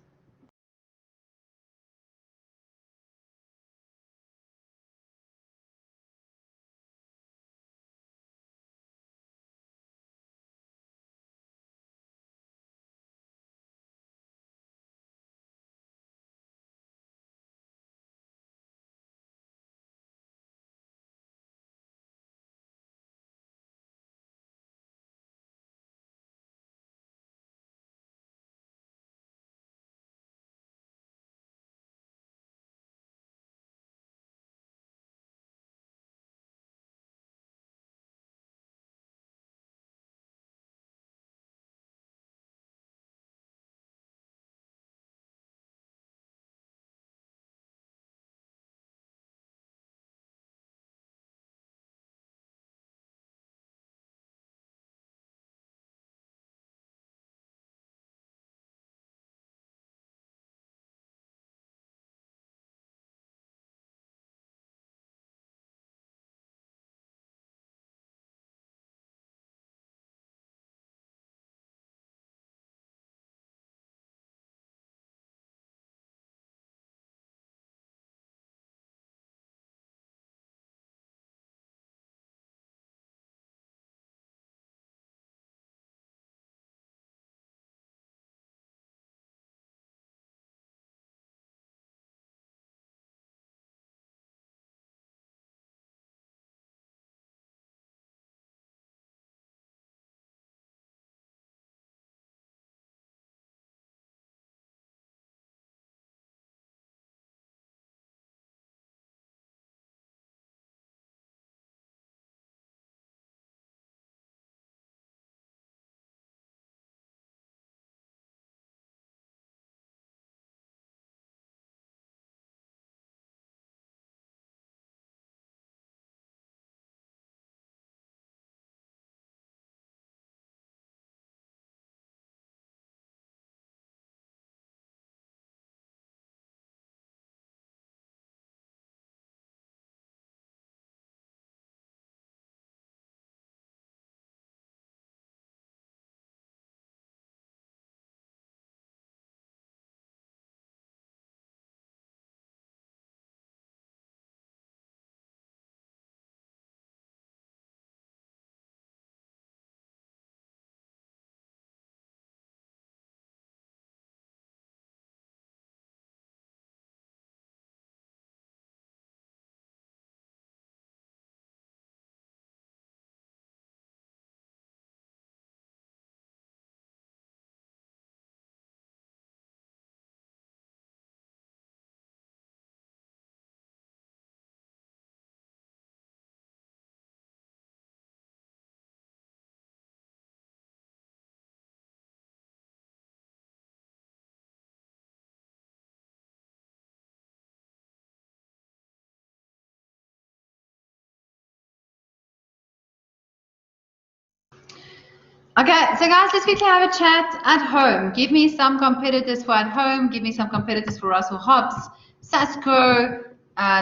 Okay, so guys, let's quickly have a chat at home. Give me some competitors for at home. Give me some competitors for Russell Hobbs, Sasco,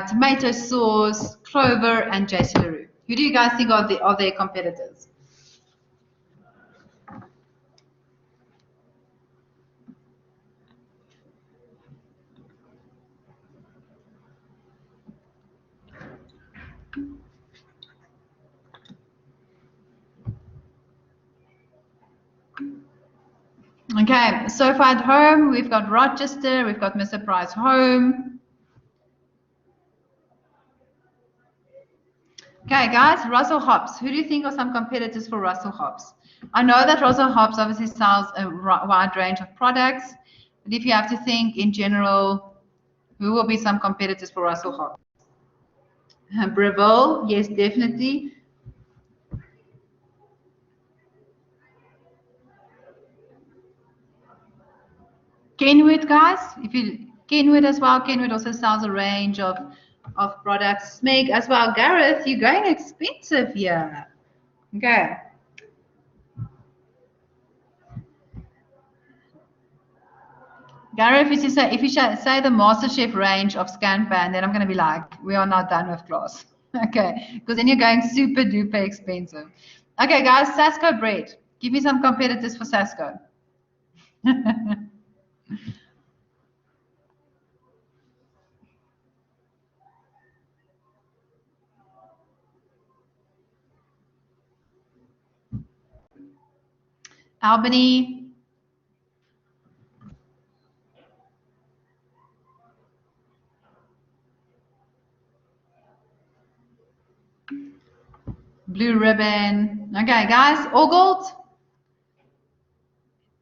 tomato sauce, Clover, and JC LaRue. Who do you guys think are their competitors? Okay, so for at home, we've got Rochester, we've got Mr. Price Home. Okay, guys, Russell Hobbs. Who do you think are some competitors for Russell Hobbs? I know that Russell Hobbs obviously sells a wide range of products, but if you have to think in general, Who will be some competitors for Russell Hobbs? Breville, yes, definitely. Kenwood, guys, if you Kenwood as well. Kenwood also sells a range of products. Smeg as well. Gareth, you're going expensive here. Okay. Gareth, if you say the MasterChef range of ScanPan, then I'm going to be like, we are not done with class. Okay, because then you're going super duper expensive. Okay, guys, Sasco bread. Give me some competitors for Sasco. Albany. Blue Ribbon. Okay, guys, All Gold.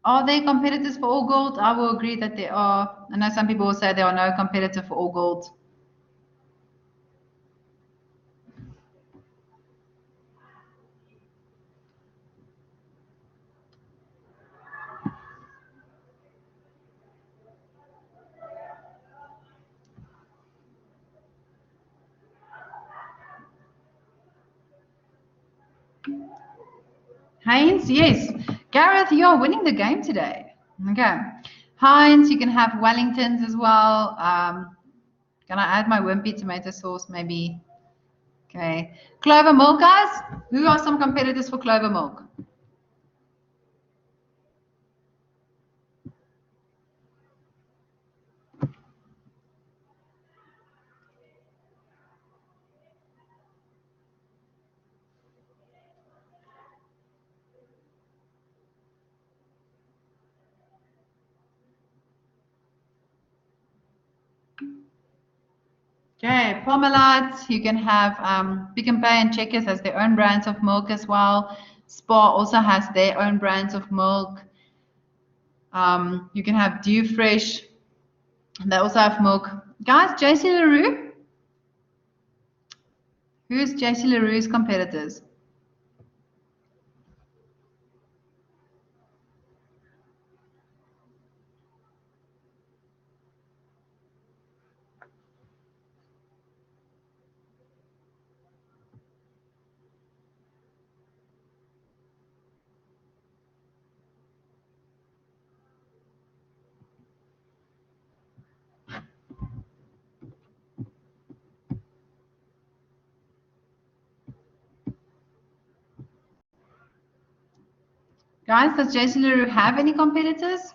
Are they competitors for All Gold? I will agree that they are. I know some people will say there are no competitor for All Gold. Heinz, yes. Gareth, you are winning the game today. Okay. Heinz, you can have Wellingtons as well. Can I add my wimpy tomato sauce maybe? Okay. Clover Milk, guys. Who are some competitors for Clover Milk? Okay, Parmalat, you can have Pick n Pay and Checkers has their own brands of milk as well. Spa also has their own brands of milk. You can have Dew Fresh. They also have milk. Guys, JC LaRue? Who's JC LaRue's competitors? Guys, does JC LaRue have any competitors?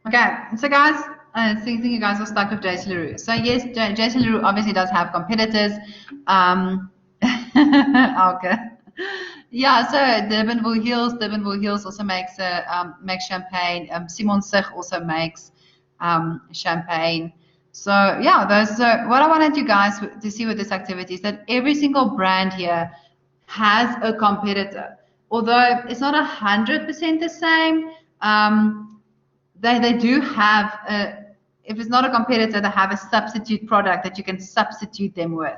Okay, so guys, I think you guys are stuck with JC LaRue. So yes, JC LaRue obviously does have competitors. Okay. Yeah, so Durbanville Hills also makes champagne. Simon Sich also makes champagne. So yeah, those. So what I wanted you guys to see with this activity is that every single brand here has a competitor, although it's not 100% the same. They do have if it's not a competitor, they have a substitute product that you can substitute them with.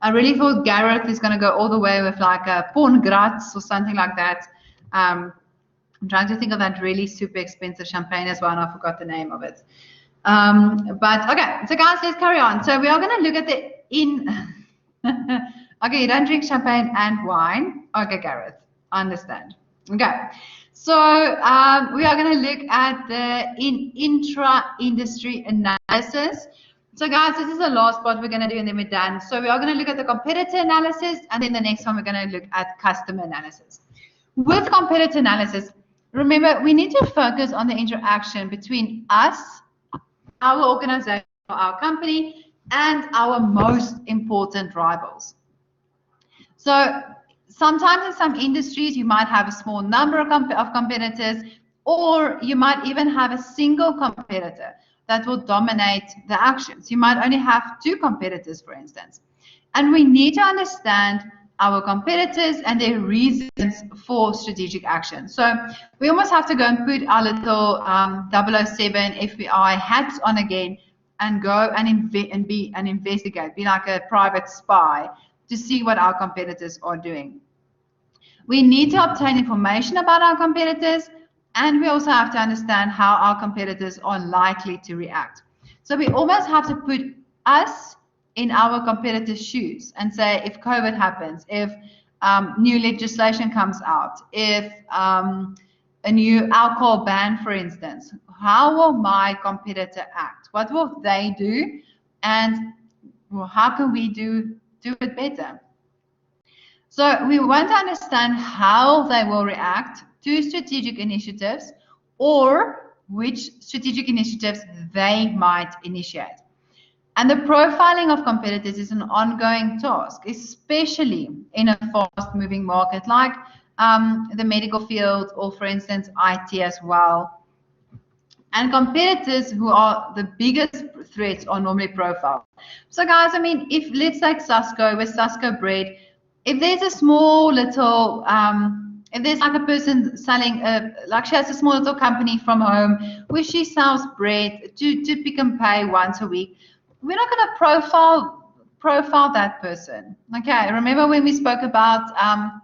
I really thought Gareth is going to go all the way with like a Porn Graz or something like that. I'm trying to think of that really super expensive champagne as well, and I forgot the name of it. But okay, so guys, let's carry on. So we are going to look at the Okay, you don't drink champagne and wine. Okay, Gareth, I understand. Okay, so we are going to look at the intra-industry analysis. So guys, this is the last part we're going to do and then we're done. So we are going to look at the competitor analysis, and then the next one we're going to look at customer analysis. With competitor analysis, remember, we need to focus on the interaction between us, our organization, our company, and our most important rivals. So sometimes in some industries, you might have a small number of competitors. Or you might even have a single competitor that will dominate the actions. You might only have two competitors, for instance. And we need to understand our competitors and their reasons for strategic action. So we almost have to go and put our little 007 FBI hats on again and go and investigate, be like a private spy to see what our competitors are doing. We need to obtain information about our competitors, and we also have to understand how our competitors are likely to react. So we almost have to put us in our competitors' shoes and say, if COVID happens, if new legislation comes out, if a new alcohol ban, for instance, how will my competitor act? What will they do? And how can we do it better? So we want to understand how they will react to strategic initiatives or which strategic initiatives they might initiate. And the profiling of competitors is an ongoing task, especially in a fast-moving market like the medical field or, for instance, IT as well. And competitors who are the biggest threats are normally profiled. So guys, I mean, if let's take Susco, with Susco bread, if there's a small little, if there's like a person selling, like she has a small little company from home where she sells bread to Pick and Pay once a week, we're not going to profile that person. Okay, remember when we spoke about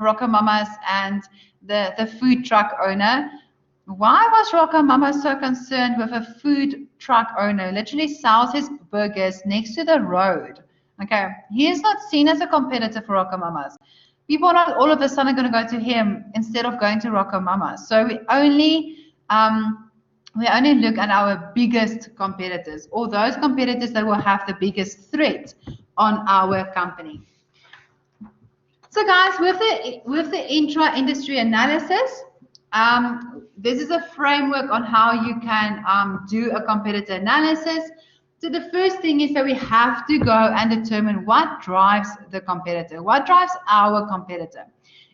Rocco Mamas and the food truck owner? Why was Rocco Mama so concerned with a food truck owner? Literally sells his burgers next to the road. Okay, he is not seen as a competitor for Rocco Mamas. People are not all of a sudden going to go to him instead of going to Rocco Mamas. So we only look at our biggest competitors, or those competitors that will have the biggest threat on our company. So guys, with the intra-industry analysis, this is a framework on how you can do a competitor analysis. So the first thing is that we have to go and determine what drives the competitor. What drives our competitor?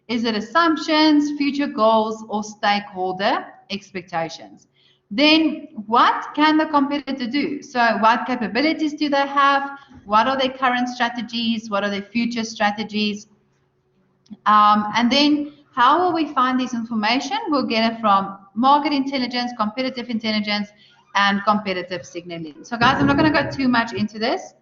Is it assumptions, future goals, or stakeholder expectations? Then what can the competitor do? So what capabilities do they have? What are their current strategies? What are their future strategies? And then how will we find this information? We'll get it from market intelligence, competitive intelligence, and competitive signaling. So guys, I'm not going to go too much into this.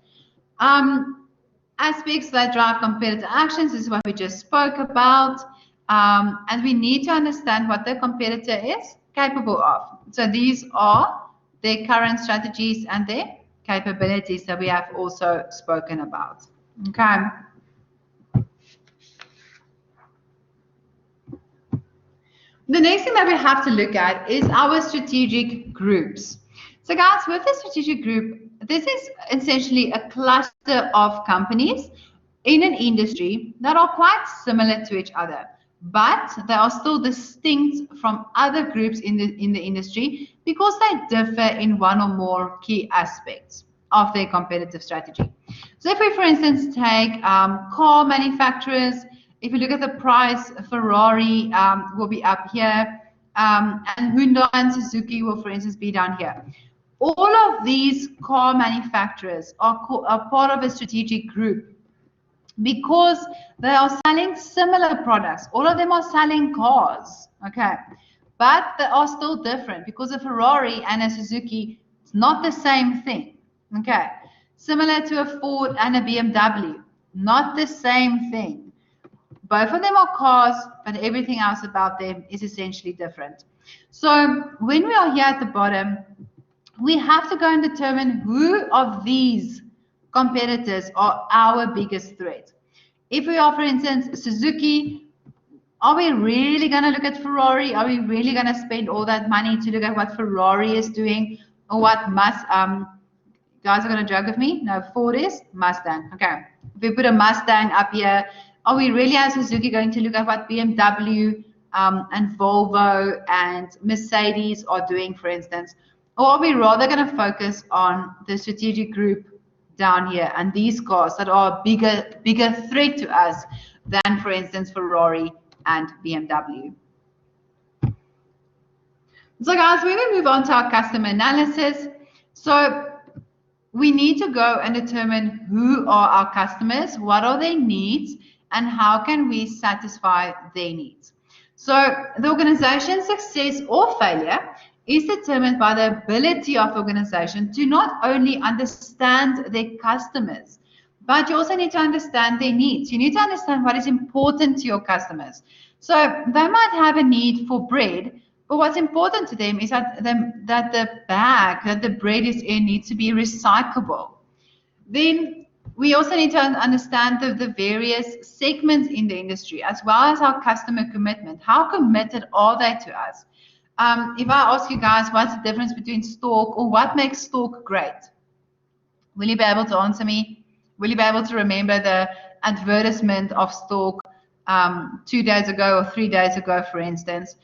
Aspects that drive competitor actions is what we just spoke about. And we need to understand what the competitor is capable of. So these are their current strategies and their capabilities that we have also spoken about. Okay. The next thing that we have to look at is our strategic groups. So guys, with the strategic group, this is essentially a cluster of companies in an industry that are quite similar to each other, but they are still distinct from other groups in the industry because they differ in one or more key aspects of their competitive strategy. So if we, for instance, take car manufacturers, if you look at the price, Ferrari will be up here, and Hyundai and Suzuki will, for instance, be down here. All of these car manufacturers are part of a strategic group because they are selling similar products. All of them are selling cars, okay? But they are still different because a Ferrari and a Suzuki is not the same thing, okay? Similar to a Ford and a BMW, not the same thing. Both of them are cars, but everything else about them is essentially different. So when we are here at the bottom, we have to go and determine who of these competitors are our biggest threat. If we are, for instance, Suzuki, are we really going to look at Ferrari? Are we really going to spend all that money to look at what Ferrari is doing or what guys are going to joke with me? No, Ford is Mustang. Okay. If we put a Mustang up here, are we really as Suzuki going to look at what BMW and Volvo and Mercedes are doing, for instance? Or are we rather going to focus on the strategic group down here and these cars that are a bigger threat to us than, for instance, Ferrari and BMW? So guys, when we move on to our customer analysis, so we need to go and determine who are our customers, what are their needs, and how can we satisfy their needs. So the organization's success or failure is determined by the ability of the organization to not only understand their customers, but you also need to understand their needs. You need to understand what is important to your customers. So they might have a need for bread, but what's important to them is that the bag that the bread is in needs to be recyclable. Then we also need to understand the various segments in the industry, as well as our customer commitment. How committed are they to us? If I ask you guys what's the difference between Stork or what makes Stork great, will you be able to answer me? Will you be able to remember the advertisement of Stork 2 days ago or 3 days ago, for instance?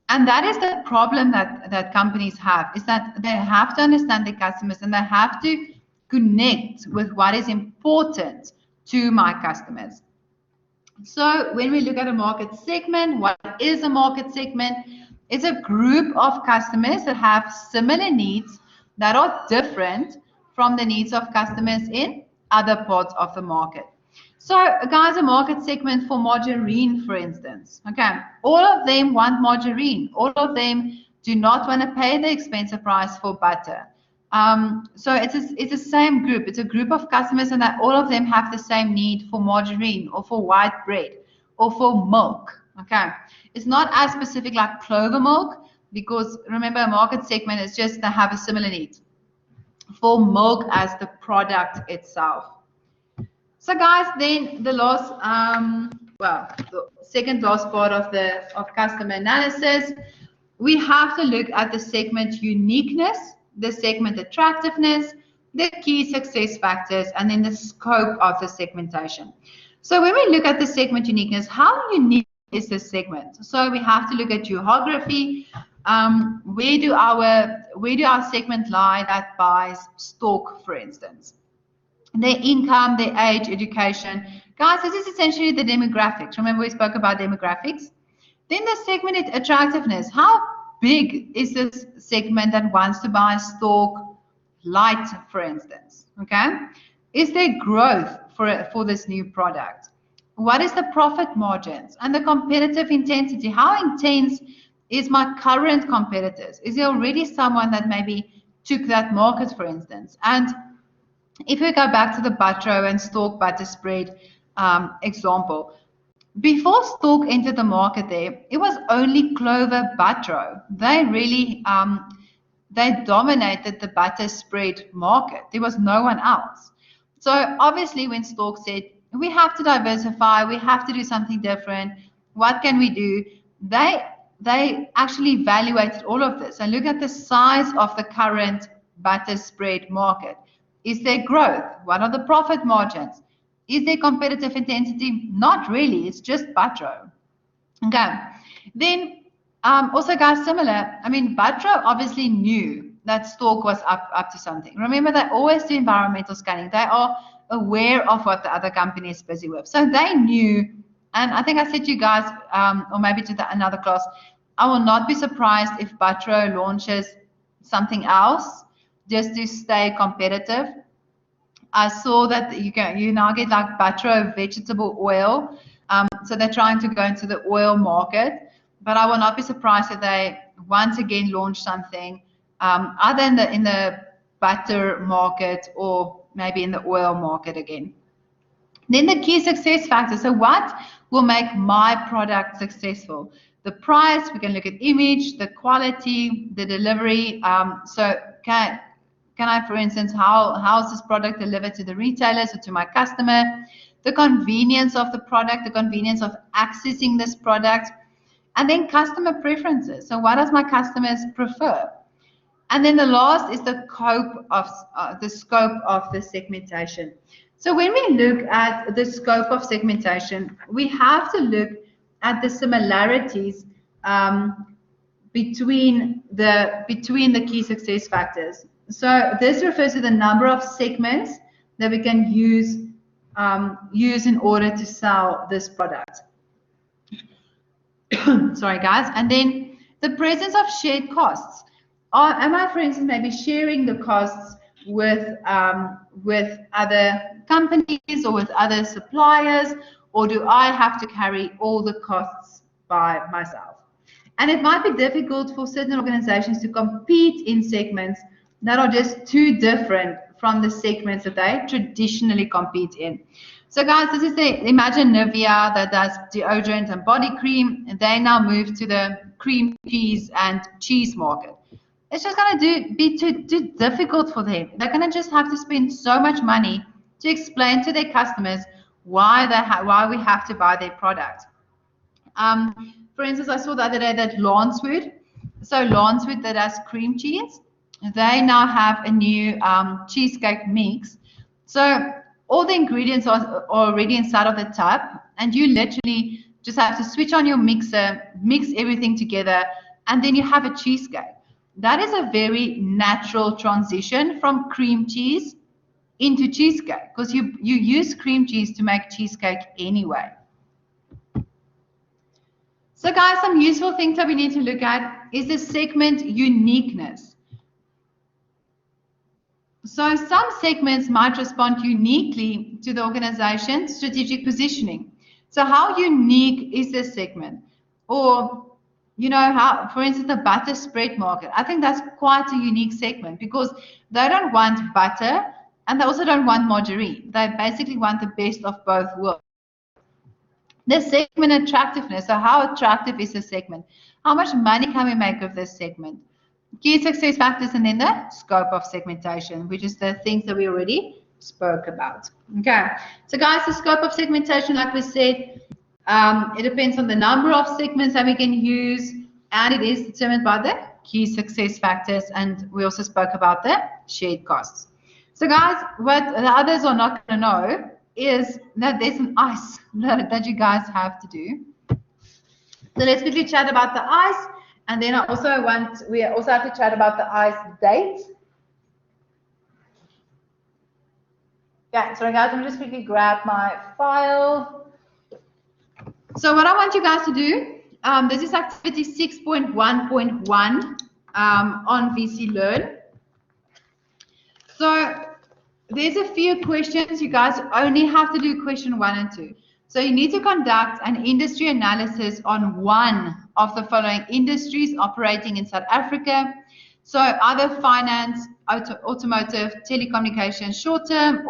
And that is the problem that companies have, is that they have to understand their customers and they have to connect with what is important to my customers. So when we look at a market segment, what is a market segment? It's a group of customers that have similar needs that are different from the needs of customers in other parts of the market. So guys, a market segment for margarine, for instance, okay, all of them want margarine. All of them do not want to pay the expensive price for butter. So it's the same group. It's a group of customers, and that all of them have the same need for margarine or for white bread or for milk. Okay, it's not as specific like clover milk, because remember, a market segment is just to have a similar need for milk as the product itself. So guys, then the last, the second last part of customer analysis, we have to look at the segment uniqueness, the segment attractiveness, the key success factors, and then the scope of the segmentation. So when we look at the segment uniqueness, how unique is this segment? So we have to look at geography. Where do our segment lie that buys Stork, for instance? Their income, their age, education. Guys, this is essentially the demographics. Remember we spoke about demographics? Then the segment attractiveness. How big is this segment that wants to buy Stork Light, for instance? Okay. Is there growth for this new product? What is the profit margins and the competitive intensity? How intense is my current competitors? Is there already someone that maybe took that market, for instance? And if we go back to the Butro and Stork butter spread example, before Stork entered the market there, it was only Clover Butro. They really, they dominated the butter spread market. There was no one else. So obviously when Stork said, we have to diversify, we have to do something different, what can we do? They actually evaluated all of this and look at the size of the current butter spread market. Is there growth? What are the profit margins? Is there competitive intensity? Not really. It's just Butro. Okay. Then also, guys, similar. I mean, Butro obviously knew that Stork was up to something. Remember, they always do environmental scanning. They are aware of what the other company is busy with. So they knew, and I think I said to you guys, or maybe to another class, I will not be surprised if Butro launches something else just to stay competitive. I saw that you now get like Butro vegetable oil. So they're trying to go into the oil market, but I will not be surprised if they once again launch something other in the butter market or maybe in the oil market again. Then the key success factors. So what will make my product successful? The price, we can look at image, the quality, the delivery. So can I, for instance, how is this product delivered to the retailers or to my customer? The convenience of the product, the convenience of accessing this product, and then customer preferences. So what does my customers prefer? And then the last is the scope of the segmentation. So when we look at the scope of segmentation, we have to look at the similarities between the key success factors. So this refers to the number of segments that we can use in order to sell this product. Sorry, guys. And then The presence of shared costs. Am I, for instance, maybe sharing the costs with other companies or with other suppliers, or do I have to carry all the costs by myself? And it might be difficult for certain organizations to compete in segments that are just too different from the segments that they traditionally compete in. So guys, this is imagine Nivea that does deodorant and body cream, and they now move to the cream cheese and cheese market. It's just going to be too difficult for them. They're going to just have to spend so much money to explain to their customers why we have to buy their product. For instance, I saw the other day that Lancewood, that does cream cheese, they now have a new cheesecake mix. So all the ingredients are already inside of the tub, and you literally just have to switch on your mixer, mix everything together, and then you have a cheesecake. That is a very natural transition from cream cheese into cheesecake, because you use cream cheese to make cheesecake anyway. So guys, some useful things that we need to look at is the segment uniqueness. So some segments might respond uniquely to the organization's strategic positioning. So how unique is this segment? Or, you know, how, for instance, the butter spread market. I think that's quite a unique segment because they don't want butter and they also don't want margarine. They basically want the best of both worlds. The segment attractiveness. So how attractive is the segment? How much money can we make of this segment? Key success factors, and then the scope of segmentation, which is the things that we already spoke about. Okay, so guys, the scope of segmentation, like we said, it depends on the number of segments that we can use, and it is determined by the key success factors, and we also spoke about the shared costs. So guys, what the others are not going to know is that there's an ICE that you guys have to do. So let's quickly chat about the ICE. And then we also have to chat about the ICE date. Okay, so guys, let me just quickly grab my file. So what I want you guys to do, this is activity 6.1.1 on VC Learn. So there's a few questions. You guys only have to do question 1 and 2. So you need to conduct an industry analysis on one of the following industries operating in South Africa. So either finance, automotive, telecommunications, short-term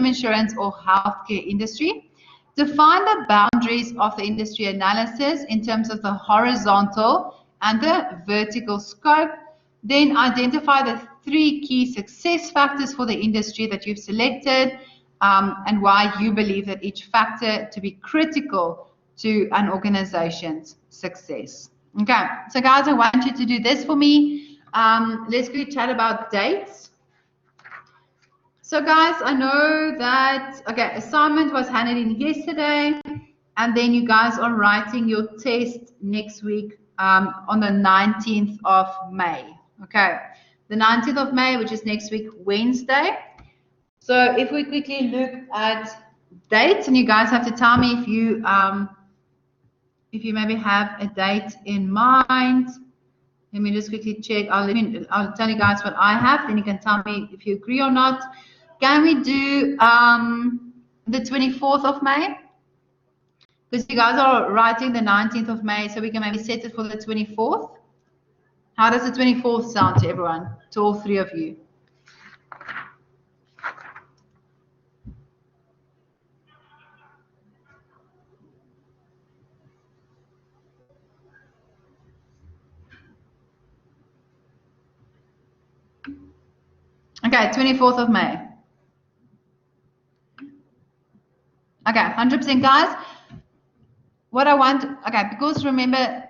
insurance, or healthcare industry. Define the boundaries of the industry analysis in terms of the horizontal and the vertical scope. Then identify the 3 key success factors for the industry that you've selected, and why you believe that each factor to be critical to an organization's success. Okay, so guys, I want you to do this for me. Let's quickly chat about dates. So guys, I know that, okay, assignment was handed in yesterday, and then you guys are writing your test next week on the 19th of May. Okay, the 19th of May, which is next week, Wednesday. So if we quickly look at dates, and you guys have to tell me if you maybe have a date in mind. Let me just quickly check. I'll tell you guys what I have, then you can tell me if you agree or not. Can we do the 24th of May? Because you guys are writing the 19th of May, so we can maybe set it for the 24th. How does the 24th sound to everyone, to all 3 of you? Okay, 24th of May. Okay, 100% guys. What I want, okay, because remember,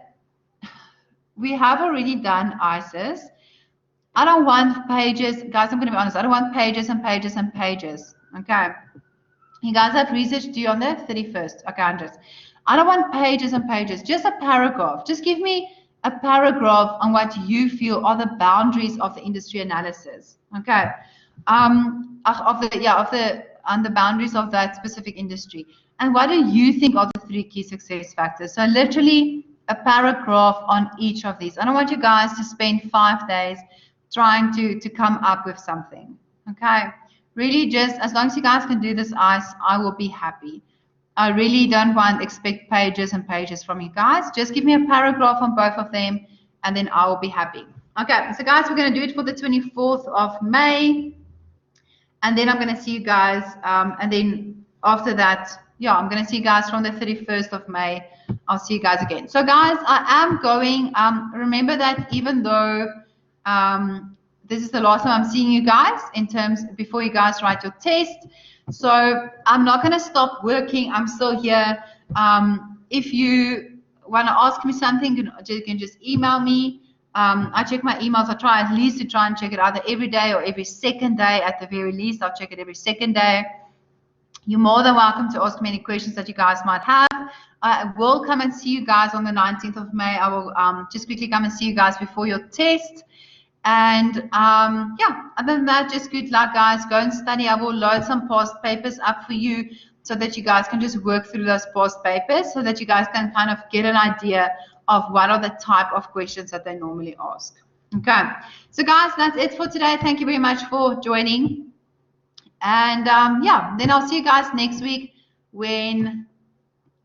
we have already done ISIS. I don't want pages, guys, I'm going to be honest, I don't want pages and pages and pages, okay? You guys have research due on the 31st, okay, Andres. I don't want pages and pages, just a paragraph. Just give me a paragraph on what you feel are the boundaries of the industry analysis, okay? On the boundaries of that specific industry. And what do you think are the 3 key success factors? So literally a paragraph on each of these. I don't want you guys to spend 5 days trying to come up with something. Okay, really, just as long as you guys can do this, I will be happy. I really don't expect pages and pages from you guys. Just give me a paragraph on both of them, and then I will be happy. Okay, so guys, we're going to do it for the 24th of May, and then I'm going to see you guys, and then after that, yeah, I'm going to see you guys from the 31st of May. I'll see you guys again. So guys, I am going, remember that even though this is the last time I'm seeing you guys in terms, before you guys write your test, so I'm not going to stop working. I'm still here. If you want to ask me something, you can just email me. I check my emails. I try at least to try and check it either every day or every second day. At the very least, I'll check it every second day. You're more than welcome to ask me any questions that you guys might have. I will come and see you guys on the 19th of May. I will just quickly come and see you guys before your test. And yeah, other than that, just good luck, guys. Go and study. I will load some past papers up for you so that you guys can just work through those past papers so that you guys can kind of get an idea of what are the type of questions that they normally ask. Okay, so guys, that's it for today. Thank you very much for joining. And yeah, then I'll see you guys next week when